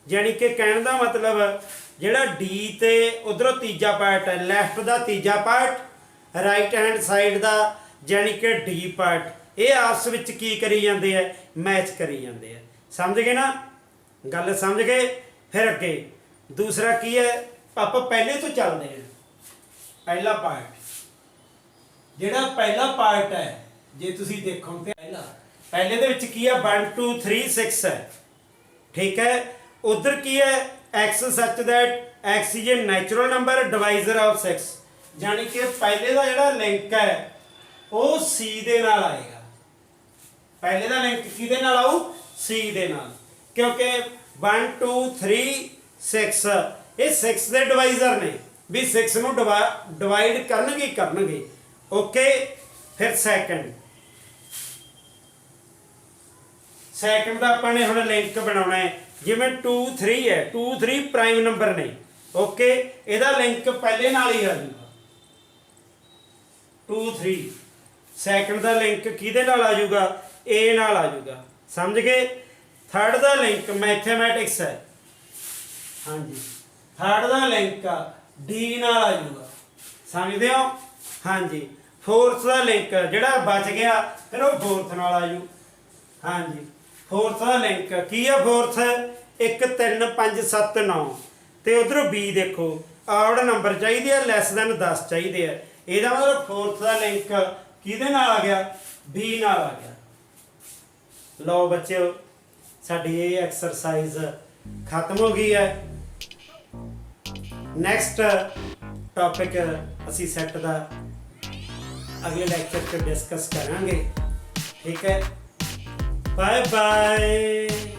ਜਾਣੀ ਕਿ ਕਹਿਣ ਦਾ ਮਤਲਬ ਜਿਹੜਾ ਡੀ ਤੇ ਉਧਰੋਂ ਤੀਜਾ ਪਾਰਟ ਹੈ, ਲੈਫਟ ਦਾ ਤੀਜਾ ਪਾਰਟ, ਰਾਈਟ ਹੈਂਡ ਸਾਈਡ ਦਾ ਜਾਣੀ ਕਿ ਡੀ ਪਾਰਟ, ਇਹ ਆਪਸ ਵਿੱਚ ਕੀ ਕਰੀ ਜਾਂਦੇ ਆ ਮੈਚ ਕਰੀ ਜਾਂਦੇ ਆ। ਸਮਝ ਗਏ ਨਾ ਗੱਲ, ਸਮਝ ਗਏ। ਫਿਰ ਅੱਗੇ ਦੂਸਰਾ ਕੀ ਹੈ ਆਪਾਂ ਪਹਿਲੇ ਤੋਂ ਚੱਲਦੇ ਹਾਂ। ਪਹਿਲਾ ਪਾਰਟ ਜਿਹੜਾ ਪਹਿਲਾ ਪਾਰਟ ਹੈ ਜੇ ਤੁਸੀਂ ਦੇਖੋ ਤੇ ਪਹਿਲੇ ਦੇ ਵਿੱਚ ਕੀ ਹੈ 1 2 3 6 ਹੈ ਠੀਕ ਹੈ। ਉਧਰ ਕੀ ਹੈ x such that x is a natural number divisor of 6 ਜਾਨੀ ਕਿ ਪਹਿਲੇ ਦਾ ਜਿਹੜਾ ਲਿੰਕ ਹੈ ਉਹ c ਦੇ ਨਾਲ ਆਏਗਾ। ਪਹਿਲੇ ਦਾ ਲਿੰਕ ਕਿਹਦੇ ਨਾਲ ਆਊ c ਦੇ ਨਾਲ, ਕਿਉਂਕਿ 1 2 3 6 ਇਹ 6 ਦੇ ਡਿਵਾਈਜ਼ਰ ਨੇ ਵੀ 6 ਨੂੰ ਡਿਵਾਈਡ ਕਰਨਗੇ ਓਕੇ। ਫਿਰ ਸੈਕੰਡ ਦਾ ਆਪਾਂ ਨੇ ਹੁਣ ਲਿੰਕ ਬਣਾਉਣਾ ਹੈ। ਜਿਵੇਂ 2 3 ਹੈ 2 3 ਪ੍ਰਾਈਮ ਨੰਬਰ ਨੇ ਓਕੇ, ਇਹਦਾ ਲਿੰਕ ਪਹਿਲੇ ਨਾਲ ਹੀ ਆ ਜਾਊਗਾ 2 3। ਸੈਕੰਡ ਦਾ ਲਿੰਕ ਕਿਹਦੇ ਨਾਲ ਆ ਜਾਊਗਾ a ਨਾਲ ਆ ਜਾਊਗਾ, ਸਮਝ ਗਏ। ਥਰਡ ਦਾ ਲਿੰਕ ਮੈਥਮੈਟਿਕਸ ਹੈ ਹਾਂਜੀ, ਥਰਡ ਦਾ ਲਿੰਕ d ਨਾਲ ਆ ਜਾਊਗਾ, ਸਮਝਦੇ ਹੋ ਹਾਂਜੀ। ਫੋਰਥ ਦਾ ਲਿੰਕ ਜਿਹੜਾ ਬਚ ਗਿਆ ਫਿਰ ਉਹ ਫੋਰਥ ਨਾਲ ਆ ਜੂ ਹਾਂਜੀ। ਫੋਰਥ ਦਾ ਲਿੰਕ ਕੀ ਹੈ ਫੋਰਥ 1 3 5 7 9 ਤੇ ਉਧਰੋਂ b ਦੇਖੋ ਆਡ ਨੰਬਰ ਚਾਹੀਦੇ ਆ ਲੈਸ ਦੈਨ 10 ਚਾਹੀਦੇ ਆ। ਇਹਦਾ ਮਤਲਬ ਫੋਰਥ ਦਾ ਲਿੰਕ ਕਿਹਦੇ ਨਾਲ ਆ ਗਿਆ b ਨਾਲ ਆ ਗਿਆ। ਲਓ ਬੱਚਿਓ ਸਾਡੀ ਇਹ ਐਕਸਰਸਾਈਜ਼ ਖਤਮ ਹੋ ਗਈ ਹੈ। ਨੈਕਸਟ ਟੌਪਿਕ ਅਸੀਂ ਸੈੱਟ ਦਾ ਅਗਲੇ ਲੈਕਚਰ 'ਚ ਡਿਸਕਸ ਕਰਾਂਗੇ ਠੀਕ ਹੈ। Bye bye.